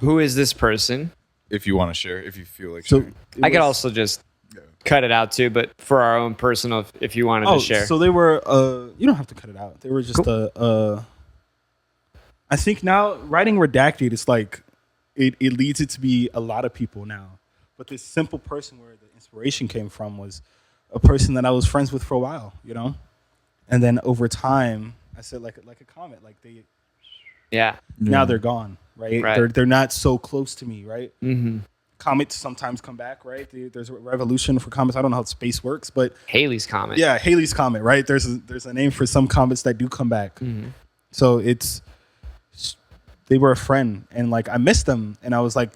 Who is this person? If you want to share, if you feel like So sharing. I could also just cut it out too, but for our own personal, if you wanted to share. So they were. You don't have to cut it out. They were just I think now writing redacted, it's like it leads it to be a lot of people now. But this simple person where the inspiration came from was a person that I was friends with for a while, you know? And then over time, I said like a comment, like now they're gone, right? They're not so close to me, right? Mm-hmm. Comets sometimes come back, right? There's a revolution for comets. I don't know how space works, but Halley's Comet. yeah, Halley's Comet, right? There's a name for some comets that do come back. Mm-hmm. So they were a friend, and like I missed them, and I was like,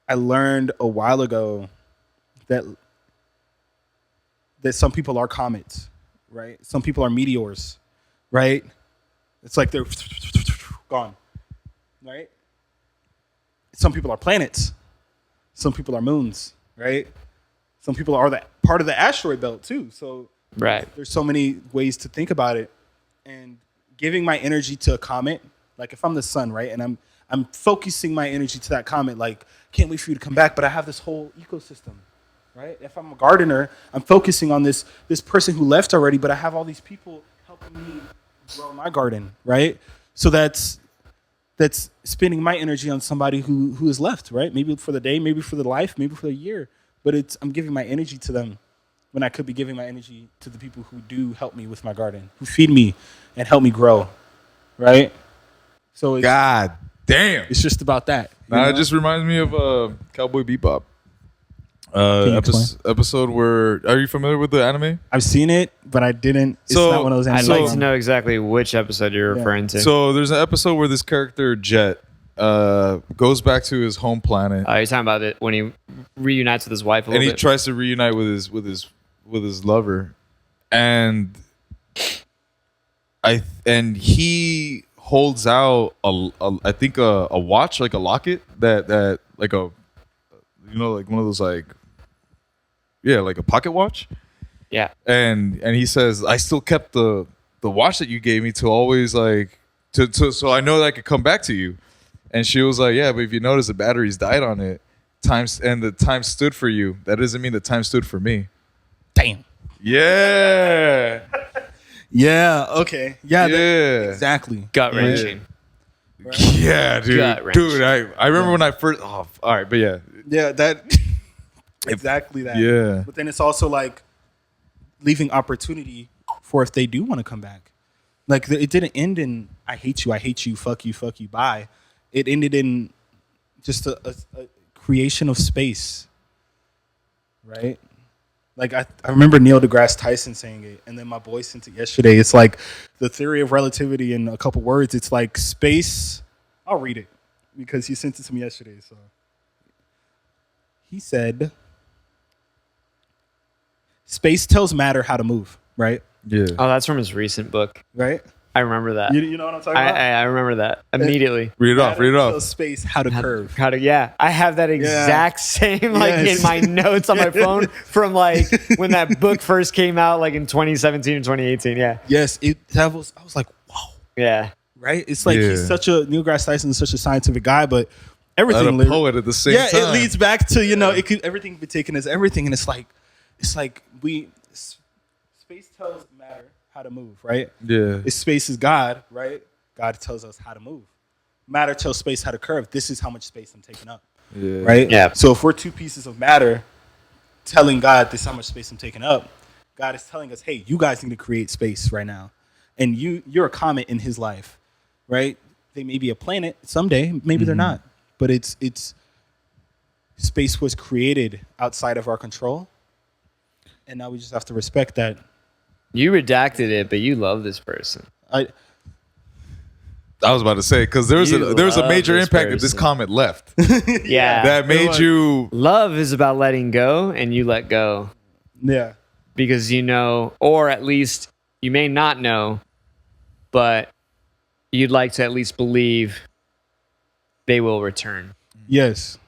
I learned a while ago that some people are comets, right? Some people are meteors, right? It's like they're gone, right? Some people are planets. Some people are moons, right? Some people are that part of the asteroid belt too. So there's so many ways to think about it. And giving my energy to a comet, like if I'm the sun, right? And I'm focusing my energy to that comet, like, can't wait for you to come back, but I have this whole ecosystem, right? If I'm a gardener, I'm focusing on this person who left already, but I have all these people helping me grow my garden, right? So that's spending my energy on somebody who is left, right? Maybe for the day, maybe for the life, maybe for the year, but I'm giving my energy to them when I could be giving my energy to the people who do help me with my garden, who feed me and help me grow, right? So God damn. It's just about that. Nah, it just reminds me of Cowboy Bebop. Episode where, are you familiar with the anime? I've seen it, but I didn't. It's not one of those I'd animes. like to know exactly which episode you're referring to. So there's an episode where this character Jet goes back to his home planet. You're talking about it when he reunites with his wife a little and he bit. tries to reunite with his lover, and he holds out I think a watch, like a locket that like a, you know, like one of those like a pocket watch. Yeah. And he says, I still kept the watch that you gave me to always like so I know that I could come back to you. And she was like, yeah, but if you notice the batteries died on it, the time stood for you. That doesn't mean the time stood for me. Damn. Yeah. Yeah. Okay. Yeah. Yeah. Exactly. Gut wrenching. Yeah, dude. Dude, I remember when I first. Oh, all right, but yeah. Yeah. That. Exactly that. Yeah. But then it's also like leaving opportunity for if they do want to come back. Like it didn't end in I hate you, fuck you, bye. It ended in just a creation of space, right? Like I remember Neil deGrasse Tyson saying it, and then my boy sent it yesterday. It's like the theory of relativity in a couple words. It's like space. I'll read it because he sent it to me yesterday. So he said, space tells matter how to move, right? Yeah. Oh, that's from his recent book. Right? I remember that. You know what I'm talking about? I remember that immediately. Read it off. Tells space how to curve. I have that exact same in my notes on my phone from like when that book first came out, like in 2017 and 2018. Yeah. Yes, I was like, whoa. Yeah. Right? It's like he's Neil deGrasse Tyson is such a scientific guy, but everything. And a poet at the same time. Yeah, it leads back to, everything be taken as everything, and it's like space tells matter how to move, right? Yeah. Space is God, right? God tells us how to move. Matter tells space how to curve. This is how much space I'm taking up. Yeah. Right? Yeah. So if we're two pieces of matter telling God this is how much space I'm taking up, God is telling us, hey, you guys need to create space right now. And you're a comet in his life, right? They may be a planet someday, maybe they're not. But it's space was created outside of our control. And now we just have to respect that. You redacted it, but you love this person. I was about to say, because there was a major impact that this comment left. Yeah. That made you. Love is about letting go, and you let go. Yeah. Because you know, or at least you may not know, but you'd like to at least believe they will return. Yes.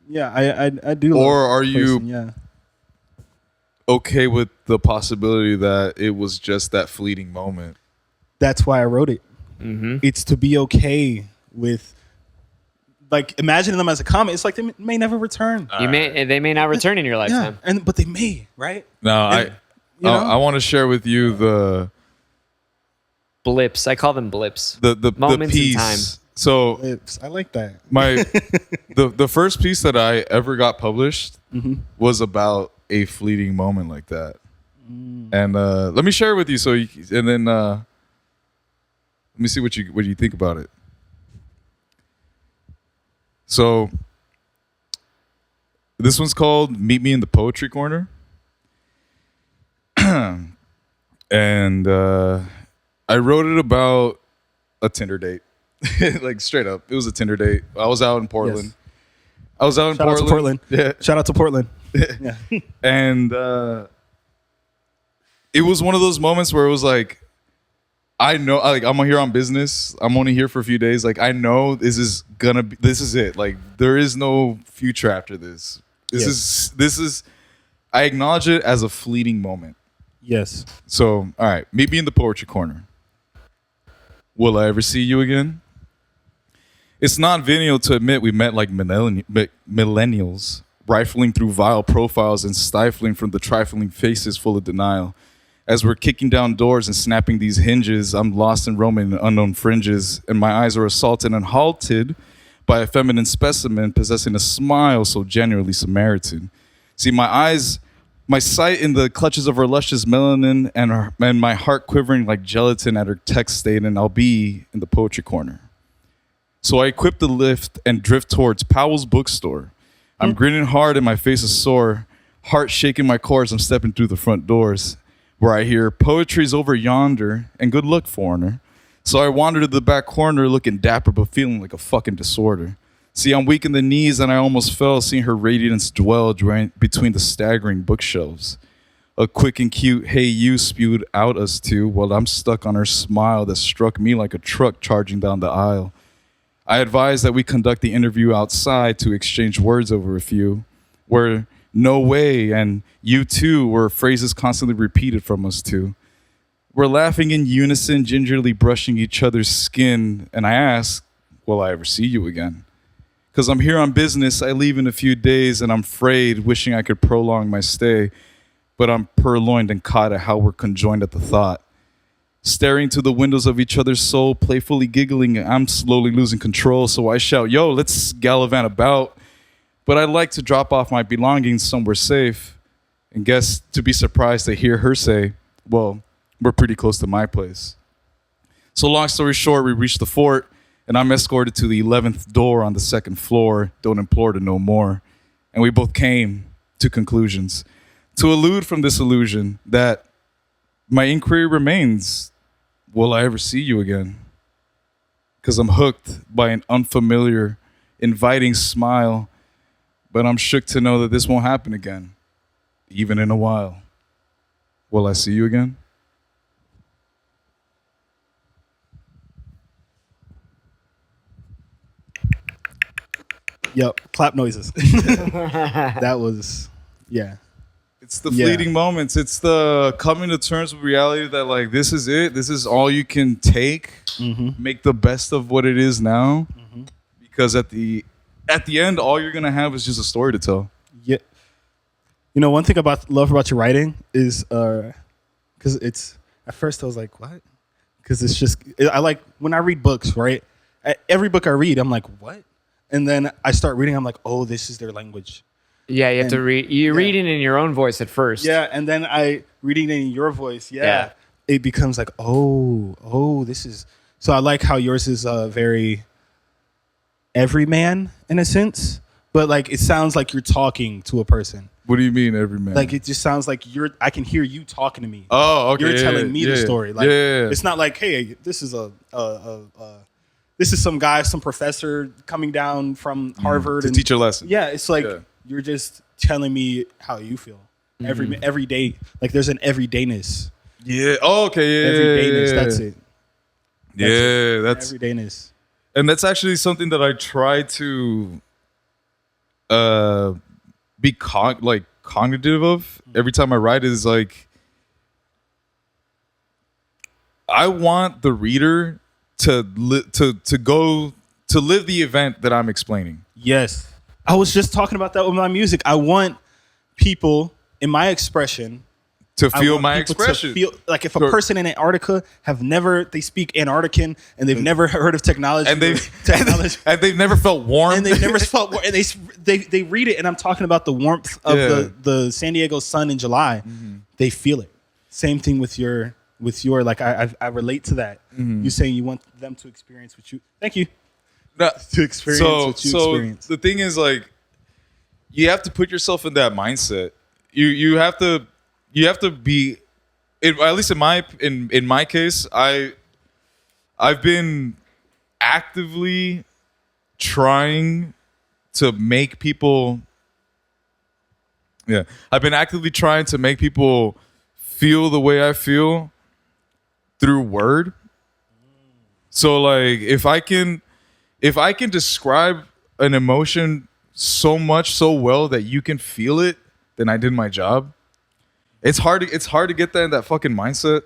Yeah, I do. Or are you yeah. okay with the possibility that it was just that fleeting moment? That's why I wrote it. Mm-hmm. It's to be okay with like imagining them as a comet, it's like they may never return. They may not return in your lifetime. But they may, right? No, I want to share with you the Blips. I call them blips. the Moments piece. in time. So I like that. the first piece that I ever got published was about a fleeting moment like that. And let me share it with you. And then let me see what you think about it. So this one's called "Meet Me in the Poetry Corner," and I wrote it about a Tinder date. Like straight up, it was a Tinder date. I was out in Portland. Yes. I was out in Portland. Out to Portland. Yeah. Shout out to Portland. Yeah. And it was one of those moments where it was like, I know, like I'm here on business. I'm only here for a few days. Like I know this is it. Like there is no future after this. This is. I acknowledge it as a fleeting moment. Yes. So all right, meet me in the poetry corner. Will I ever see you again? It's not venial to admit we met like millennials, rifling through vile profiles and stifling from the trifling faces full of denial. As we're kicking down doors and snapping these hinges, I'm lost and roaming in unknown fringes, and my eyes are assaulted and halted by a feminine specimen possessing a smile so genuinely Samaritan. See, my sight in the clutches of her luscious melanin and my heart quivering like gelatin at her text state, and I'll be in the poetry corner. So I equip the lift and drift towards Powell's bookstore. I'm grinning hard and my face is sore, heart shaking my core as I'm stepping through the front doors, where I hear poetry's over yonder and good luck, foreigner. So I wander to the back corner looking dapper but feeling like a fucking disorder. See, I'm weak in the knees and I almost fell seeing her radiance dwell between the staggering bookshelves. A quick and cute "hey you" spewed out us two while I'm stuck on her smile that struck me like a truck charging down the aisle. I advised that we conduct the interview outside to exchange words over a few, where "no way" and "you too" were phrases constantly repeated from us two. We're laughing in unison, gingerly brushing each other's skin, and I ask, will I ever see you again? Because I'm here on business, I leave in a few days, and I'm frayed, wishing I could prolong my stay, but I'm purloined and caught at how we're conjoined at the thought. Staring to the windows of each other's soul, playfully giggling, I'm slowly losing control, so I shout, yo, let's gallivant about. But I'd like to drop off my belongings somewhere safe, and guess to be surprised to hear her say, well, we're pretty close to my place. So long story short, we reach the fort, and I'm escorted to the 11th door on the second floor. Don't implore to know more. And we both came to conclusions. To elude from this illusion that my inquiry remains, will I ever see you again? Because I'm hooked by an unfamiliar, inviting smile, but I'm shook to know that this won't happen again, even in a while. Will I see you again? Yep. Clap noises. That was, yeah. It's the fleeting moments. It's the coming to terms with reality that like, this is it. This is all you can take. Make the best of what it is now. Because at the end, all you're going to have is just a story to tell. Yeah. You know, one thing love about your writing is, because it's, at first I was like, what? Because it's just, I like, when I read books, right? Every book I read, I'm like, what? And then I start reading, I'm like, oh, this is their language. Yeah, you have to read. You're reading in your own voice at first. Yeah, and then reading it in your voice. Yeah, it becomes like, oh, this is. So I like how yours is very everyman in a sense, but like it sounds like you're talking to a person. What do you mean, everyman? Like it just sounds like I can hear you talking to me. Oh, okay. You're telling me the story. Like it's not like, hey, this is this is some guy, some professor coming down from Harvard to teach a lesson. Yeah, it's like you're just telling me how you feel every day. Like there's an everydayness. Yeah. Oh, okay. Yeah. Everydayness. That's it. That's everydayness. And that's actually something that I try to be cognitive of every time I write. Is like I want the reader to to live the event that I'm explaining. Yes. I was just talking about that with my music. I want people in my expression To I feel want my people expression. to feel like if a person in Antarctica they speak Antarctican and they've never heard of technology and or they've never felt warm. and they've never felt and they read it, and I'm talking about the warmth of the San Diego sun in July. They feel it. Same thing with your like I relate to that. You saying you want them to experience what you thank you to experience what you experience. The thing is, like, you have to put yourself in that mindset. You have to be, at least in my case, I've been actively trying to make people. Yeah, I've been actively trying to make people feel the way I feel through word. So, like, if I can describe an emotion so well that you can feel it, then I did my job. It's hard to get that in that fucking mindset.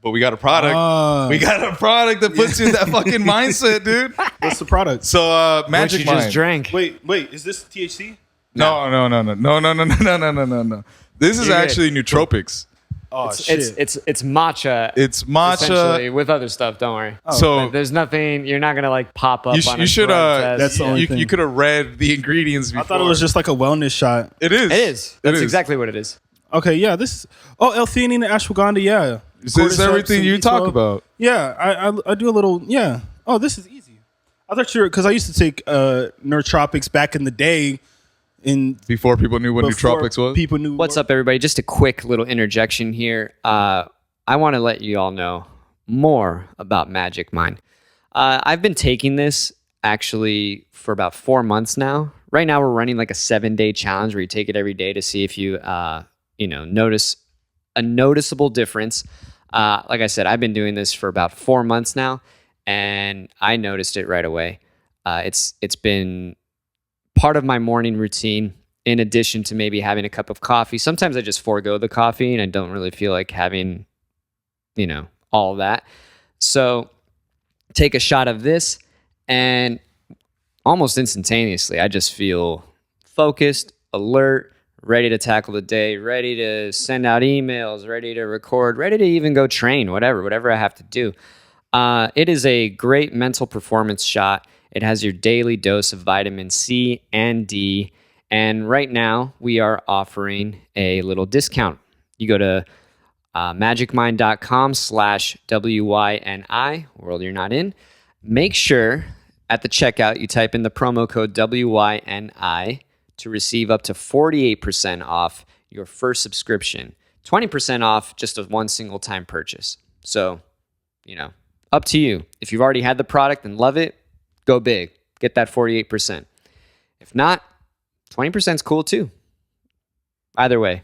But we got a product. We got a product that puts you in that fucking mindset, dude. What's the product? So Magic What you Mind. just drank. Wait, is this THC? No. This is You're actually nootropics. Oh It's shit! it's matcha. It's matcha. Essentially, with other stuff. Don't worry. So There's nothing. You're not gonna like pop up. On you a should drug test. That's the only thing. you could have read the ingredients before. I thought it was just like a wellness shot. It is. It is. That's exactly what it is. Okay, yeah. This. L-theanine and ashwagandha. Yeah. This is everything Cordyceps you and talk B12. about. Yeah, I do a little. Yeah. Oh, this is easy. I thought because I used to take nootropics back in the day. Before people knew what Before nootropics was. people knew What's up, everybody? Just a quick little interjection here. I want to let you all know more about Magic Mind. I've been taking this actually for about 4 months now. Right now, we're running like a 7-day challenge where you take it every day to see if you, notice a noticeable difference. Like I said, I've been doing this for about 4 months now, and I noticed it right away. It's been part of my morning routine, in addition to maybe having a cup of coffee. Sometimes I just forego the coffee and I don't really feel like having, all that. So take a shot of this, and almost instantaneously, I just feel focused, alert, ready to tackle the day, ready to send out emails, ready to record, ready to even go train, whatever I have to do. It is a great mental performance shot. It has your daily dose of vitamin C and D. And right now, we are offering a little discount. You go to magicmind.com/WYNI, world you're not in. Make sure at the checkout you type in the promo code WYNI to receive up to 48% off your first subscription. 20% off just a one single time purchase. So, up to you. If you've already had the product and love it, go big. Get that 48%. If not, 20% is cool too. Either way,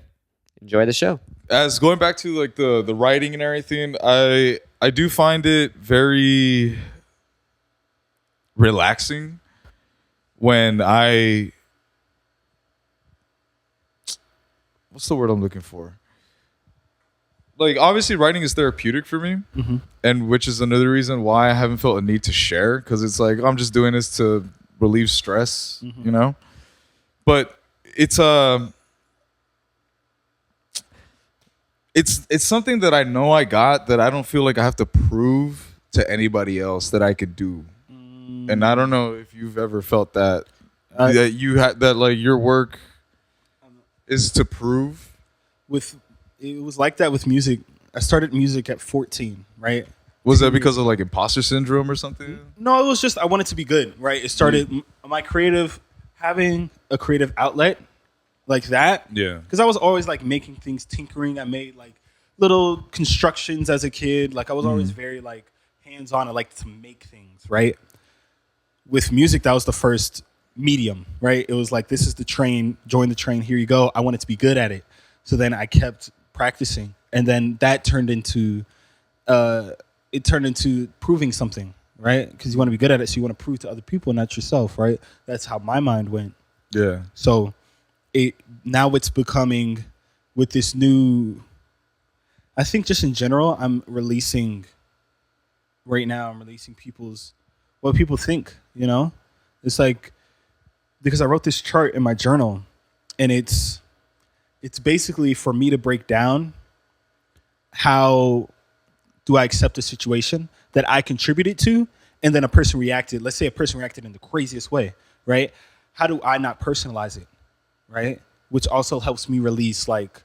enjoy the show. As going back to like the writing and everything, I do find it very relaxing when what's the word I'm looking for? Like, obviously writing is therapeutic for me, and which is another reason why I haven't felt a need to share, because it's like I'm just doing this to relieve stress, But it's something that I know I got, that I don't feel like I have to prove to anybody else that I could do. And I don't know if you've ever felt that that you had that, like, your work is to prove. It was like that with music. I started music at 14, right? Was that because of like imposter syndrome or something? No, it was just I wanted to be good, right? It started having a creative outlet like that. Yeah. Because I was always like making things, tinkering. I made like little constructions as a kid. Like I was always very like hands-on. I liked to make things, right? With music, that was the first medium, right? It was like, this is the train, join the train, here you go. I wanted to be good at it. So then I kept practicing. And then that turned into proving something, right? Because you want to be good at it, so you want to prove to other people, not yourself, right? That's how my mind went. Yeah. So now it's becoming with this new, I think just in general, I'm releasing people's what people think, you know? It's like, because I wrote this chart in my journal, and it's basically for me to break down how do I accept a situation that I contributed to, and then a person reacted. Let's say a person reacted in the craziest way, right? How do I not personalize it, right? Which also helps me release like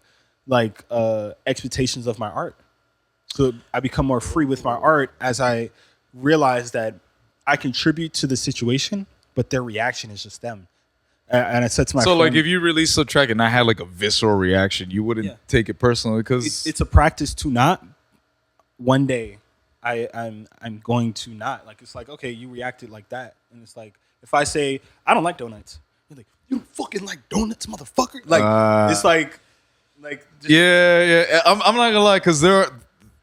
expectations of my art. So I become more free with my art as I realize that I contribute to the situation, but their reaction is just them. And I said to my friend, like if you release a track and I had like a visceral reaction, you wouldn't take it personally because it's a practice to not. One day, I'm going to not, like, it's like, okay, you reacted like that, and it's like, if I say I don't like donuts, you're like, you don't fucking like donuts, motherfucker. Like it's like just, yeah. I'm not gonna lie, because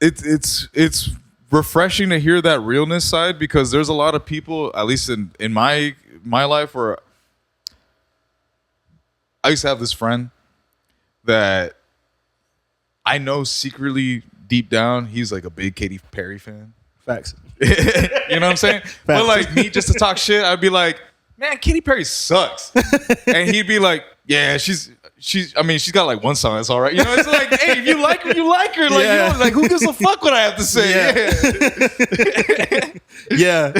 it's refreshing to hear that realness side, because there's a lot of people, at least in my life, where I used to have this friend that I know secretly deep down he's like a big Katy Perry fan. Facts. You know what I'm saying? But like me, just to talk shit, I'd be like, man, Katy Perry sucks. And he'd be like, yeah, she's got like one song that's all right. You know, it's like, hey, if you like her, you like her. Like, you know, like, who gives a fuck what I have to say? Yeah.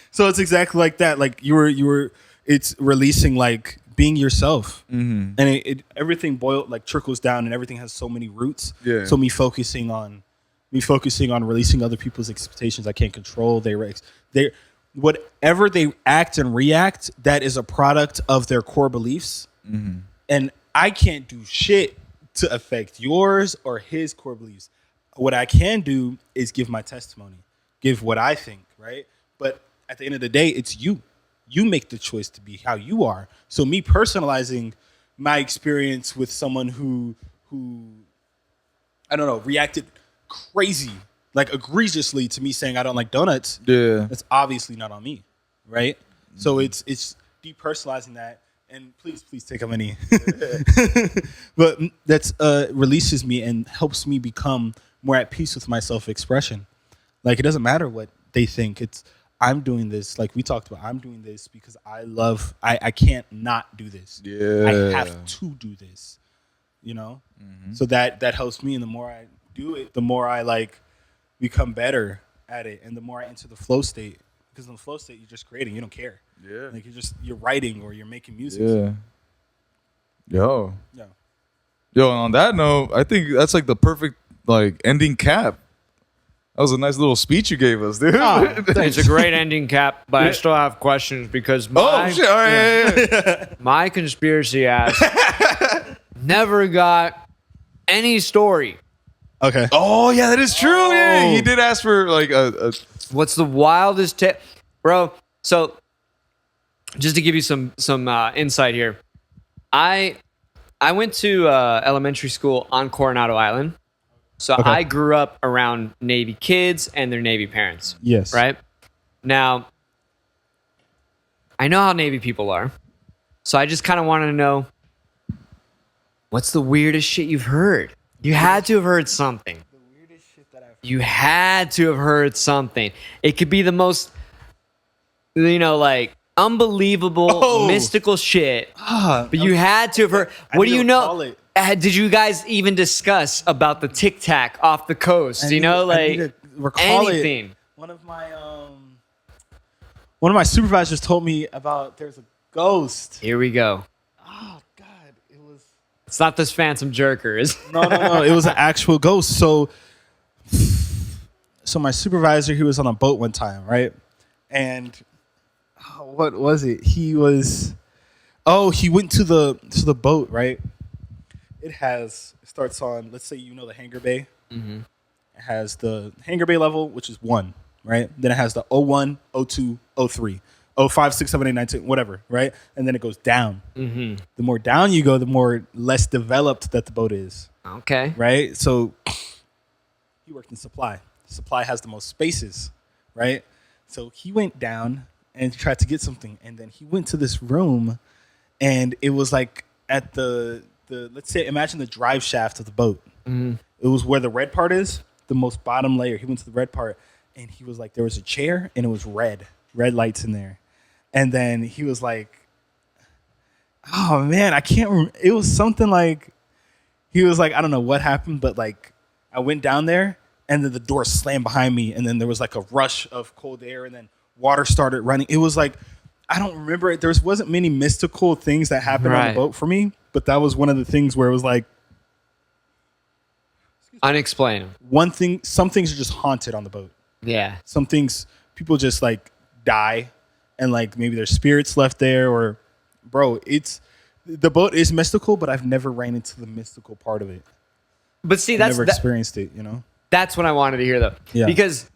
So it's exactly like that. Like you were it's releasing, like, being yourself, and it everything trickles down, and everything has so many roots. Yeah. So me focusing on releasing other people's expectations I can't control. They whatever they act and react, that is a product of their core beliefs, and I can't do shit to affect yours or his core beliefs. What I can do is give my testimony, give what I think, right? But at the end of the day, it's you. You make the choice to be how you are. So me personalizing my experience with someone who I don't know, reacted crazy, like egregiously to me saying I don't like donuts. Yeah. That's obviously not on me, right? So it's depersonalizing that, and please take up any. But that's releases me and helps me become more at peace with my self-expression. Like, it doesn't matter what they think. I'm doing this, like we talked about, I'm doing this because I can't not do this. Yeah. I have to do this, you know? So that helps me, and the more I do it, the more I, like, become better at it, and the more I enter the flow state. Because in the flow state, you're just creating, you don't care. Yeah. Like, you're writing or you're making music. Yeah. Yo. Yeah. Yo, and on that note, I think that's like the perfect, like, ending cap. That was a nice little speech you gave us, dude. It's a great ending cap, but I still have questions because my shit! All right, my conspiracy ass never got any story. Okay. Oh yeah, that is true. Yeah, he did ask for like a What's the wildest tip, bro? So, just to give you some insight here, I went to elementary school on Coronado Island. So I grew up around Navy kids and their Navy parents. Yes. Right? Now, I know how Navy people are. So I just kind of wanted to know, what's the weirdest shit you've heard? You had to have heard something. The weirdest shit that I've heard. You had to have heard something. It could be the most, like, unbelievable, mystical shit. But you had to have heard. What do you know? Did you guys even discuss about the Tic Tac off the coast? Recall anything. It. One of my supervisors told me about there's a ghost. Here we go. Oh God, It's not this phantom jerker, is it? No. It was an actual ghost. So my supervisor, he was on a boat one time, right? And what was it? He went to the boat, right? It starts on, let's say, the hangar bay. Mm-hmm. It has the hangar bay level, which is 1, right? Then it has the 01, 02, 03, 05, 6, 7, 8, 9, 10, whatever, right? And then it goes down. Mm-hmm. The more down you go, the more less developed that the boat is. Okay. Right? So he worked in supply. Supply has the most spaces, right? So he went down and tried to get something. And then he went to this room, and it was like at the let's say, imagine the drive shaft of the boat. Mm-hmm. It was where the red part is, the most bottom layer. He went to the red part, and he was like, there was a chair, and it was red. red lights in there. And then he was like, oh man, I can't remember. It was something like, he was like, I don't know what happened, but like I went down there and then the door slammed behind me. And then there was like a rush of cold air and then water started running. It was like, I don't remember it. There wasn't many mystical things that happened on the boat for me, but that was one of the things where it was like, unexplainable. Some things are just haunted on the boat. Yeah. Some things, people just like die and like maybe their spirits left there, or bro, the boat is mystical, but I've never ran into the mystical part of it. But see, I've never experienced it, you know? That's what I wanted to hear though. Yeah. Because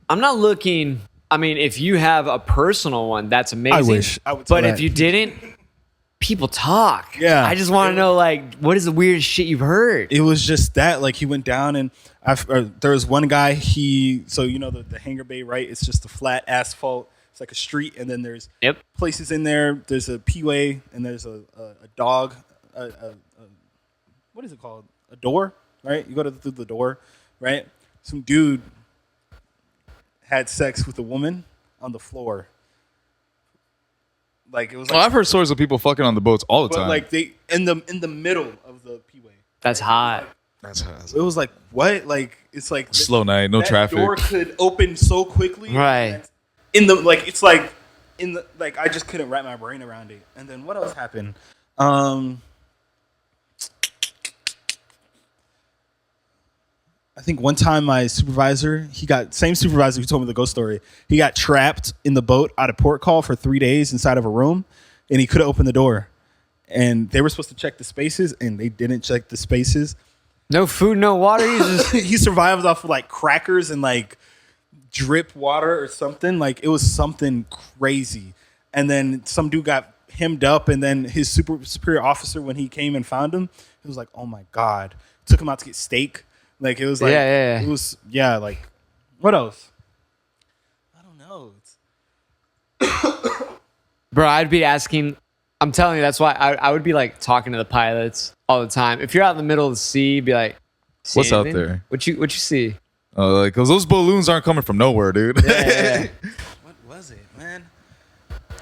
I'm not looking, I mean, if you have a personal one, that's amazing. I wish. I would but if you didn't, people talk. Yeah. I just want to know, like, what is the weirdest shit you've heard? It was just that, like, he went down and there was one guy, so you know the hangar bay, right? It's just a flat asphalt. It's like a street, and then there's places in there. There's a P-way, and there's a dog. What is it called? A door, right? You go through the door, right? Some dude had sex with a woman on the floor. Like, it was. Like, I've heard stories of people fucking on the boats all the time. Like they in the middle of the P-way. That's hot. That's hot. It was like, what? Like, it's like slow night, no traffic. The door could open so quickly, right? I just couldn't wrap my brain around it. And then what else happened? I think one time my supervisor, same supervisor who told me the ghost story, he got trapped in the boat out of port call for 3 days inside of a room, and he couldn't open the door. And they were supposed to check the spaces, and they didn't check the spaces. No food, no water. He survived off of like crackers and like drip water or something. Like, it was something crazy. And then some dude got hemmed up, and then his superior officer, when he came and found him, he was like, "Oh my God!" Took him out to get steak. Like, it was like, it was, like, what else? I don't know. Bro, I'd be asking. I'm telling you, that's why I would be like talking to the pilots all the time. If you're out in the middle of the sea, be like, "What's anything? out there? What you see?" Like, cause those balloons aren't coming from nowhere, dude. Yeah. What was it, man?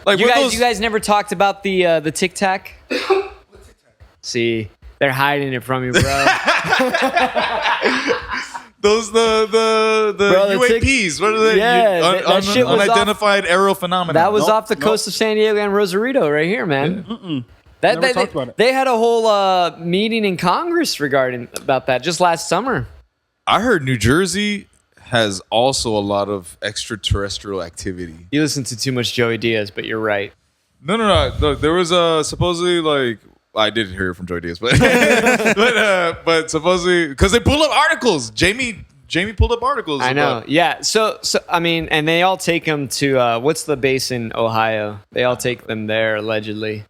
Like, you guys never talked about the Tic Tac? What Tic Tac? See, they're hiding it from you, bro. Those the UAPs. What are they? Yeah, that shit was unidentified aerial phenomena. That was off the coast of San Diego and Rosarito, right here, man. Yeah. Never talked about it. They had a whole meeting in Congress regarding about that just last summer. I heard New Jersey has also a lot of extraterrestrial activity. You listen to too much Joey Diaz, but you're right. No. There was supposedly, like, I did hear it from Joey Diaz, but but supposedly, because they pulled up articles. Jamie pulled up articles. I know. Yeah. So I mean, and they all take them to what's the base in Ohio? They all take them there allegedly.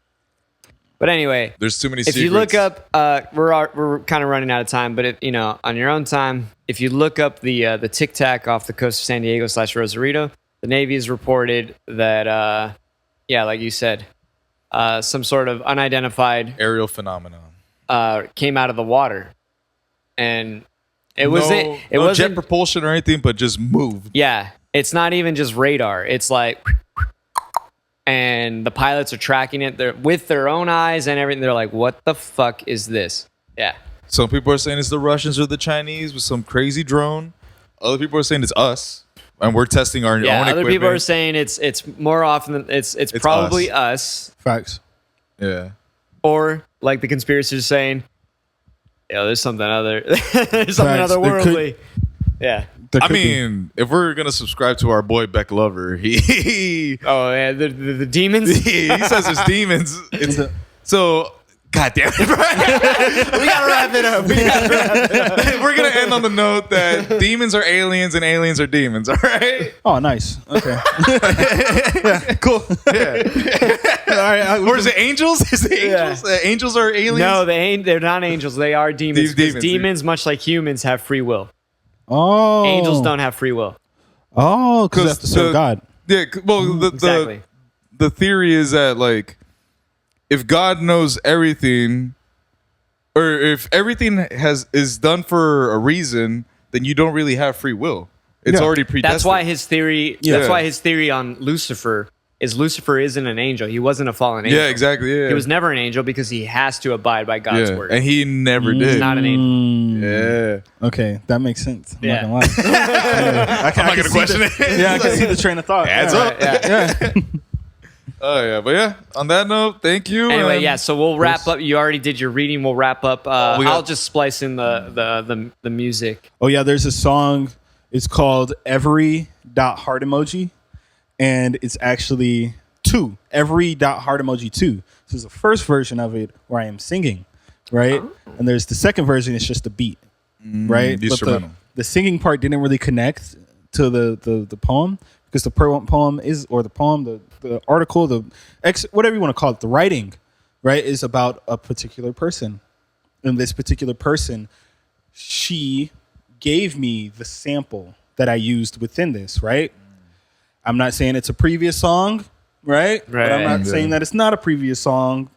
But anyway, there's too many if secrets. you look up, we're kind of running out of time, but if, on your own time, if you look up the Tic Tac off the coast of San Diego / Rosarito, the Navy has reported that, like you said, some sort of unidentified aerial phenomenon came out of the water, and it wasn't jet propulsion or anything, but just moved. Yeah, it's not even just radar. It's like. And the pilots are tracking it with their own eyes and everything. They're like, what the fuck is this? Yeah. Some people are saying it's the Russians or the Chinese with some crazy drone. Other people are saying it's us. And we're testing our own equipment. Other people are saying it's more often than it's probably us. Facts. Yeah. Or like the conspiracists saying, there's something other there's something otherworldly. Yeah. I mean, if we're gonna subscribe to our boy Beck Lover, the demons. He says there's demons. So, goddamn it, bro. We gotta wrap it up. We're gonna end on the note that demons are aliens and aliens are demons. All right. Oh, nice. Okay. Yeah. Cool. Yeah. All right. Or is it angels? Is it angels? Yeah. Angels are aliens? No, they're not angels. They are demons. Demons, much like humans, have free will. Oh, angels don't have free will. Oh, because that's the serve God. Yeah, well, Exactly. the theory is that, like, if God knows everything, or if everything is done for a reason, then you don't really have free will. It's Yeah. already predestined. That's why his theory. Yeah. That's why his theory on Lucifer isn't an angel. He wasn't a fallen angel. Yeah, exactly. Yeah, He was never an angel because he has to abide by God's yeah. word. And he never He's did. not an angel. Yeah. Okay, that makes sense. I'm Yeah. not gonna lie. I I'm not gonna question it. Yeah, I can see the train of thought. Adds yeah. up. Yeah. Oh yeah, but yeah. On that note, thank you. Anyway, and- yeah. So we'll wrap up. You already did your reading. We'll wrap up. we got- I'll just splice in the music. Oh yeah, there's a song. It's called Every.Heart Emoji, and it's actually two. Every.Heart Emoji 2. This is the first version of it where I am singing, right? And there's the second version. It's just a beat, right? the instrumental. The singing part didn't really connect to the poem because the poem is, or the poem, the article, whatever you want to call it, the writing, right, is about a particular person. And this particular person, she gave me the sample that I used within this, right? I'm not saying it's a previous song, right? But I'm not Right. saying that it's not a previous song.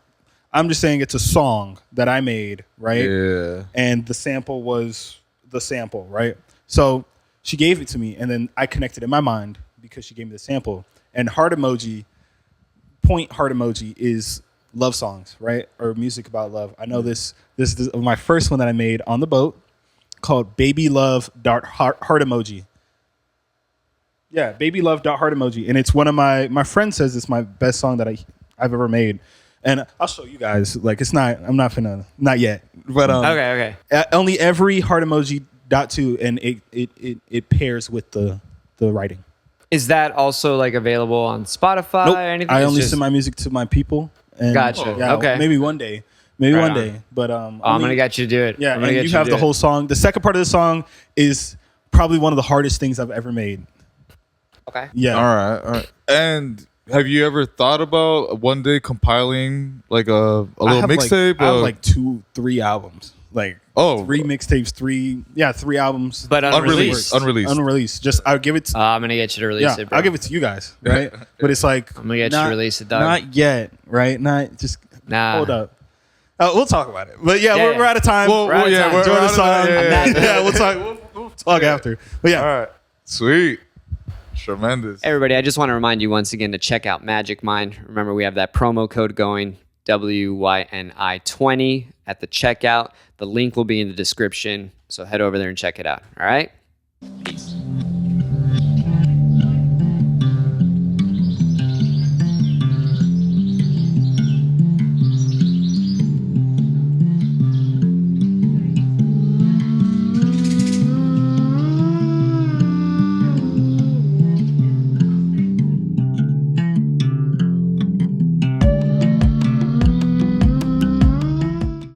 I'm just saying it's a song that I made, right? Yeah. And the sample was the sample, right? So she gave it to me, and then I connected in my mind because she gave me the sample. And heart emoji is love songs, right? Or music about love. I know this is my first one that I made on the boat called Baby Love Heart Emoji. Yeah, Baby Love Heart Emoji. And it's one of my friend says it's my best song that I've ever made. And I'll show you guys. Like, it's not, I'm not finna, not yet. But Okay. only every heart emoji .2, and it pairs with the writing. Is that also like available on Spotify Nope. or anything? I It's only just- send my music to my people. And Gotcha. Yeah, Okay. Maybe one day. Maybe Right one on. day. But I'm gonna get you to do it. Yeah, I'm gonna and get you to have do the it. whole song. The second part of the song is probably one of the hardest things I've ever made. Okay. Yeah. All right. And have you ever thought about one day compiling like a little mixtape? I have like 2-3 albums. Like Oh. 3 mixtapes, 3 albums. But unreleased. Unreleased. Just I'll give it to, I'm gonna get you to release it, bro. I'll give it to you guys, right? But it's like I'm gonna get you to release it, dog. Not yet, right? Not just Nah. hold up. We'll talk about it. But yeah, Yeah. we're out of time. Well, We're out of time. we're Enjoy the out of song. time. Yeah, we'll talk. We'll talk after. But yeah, All right. Sweet. Tremendous. Everybody, I just want to remind you once again to check out Magic Mind. Remember, we have that promo code going, WYNI20 at the checkout. The link will be in the description, so head over there and check it out. All right? Peace.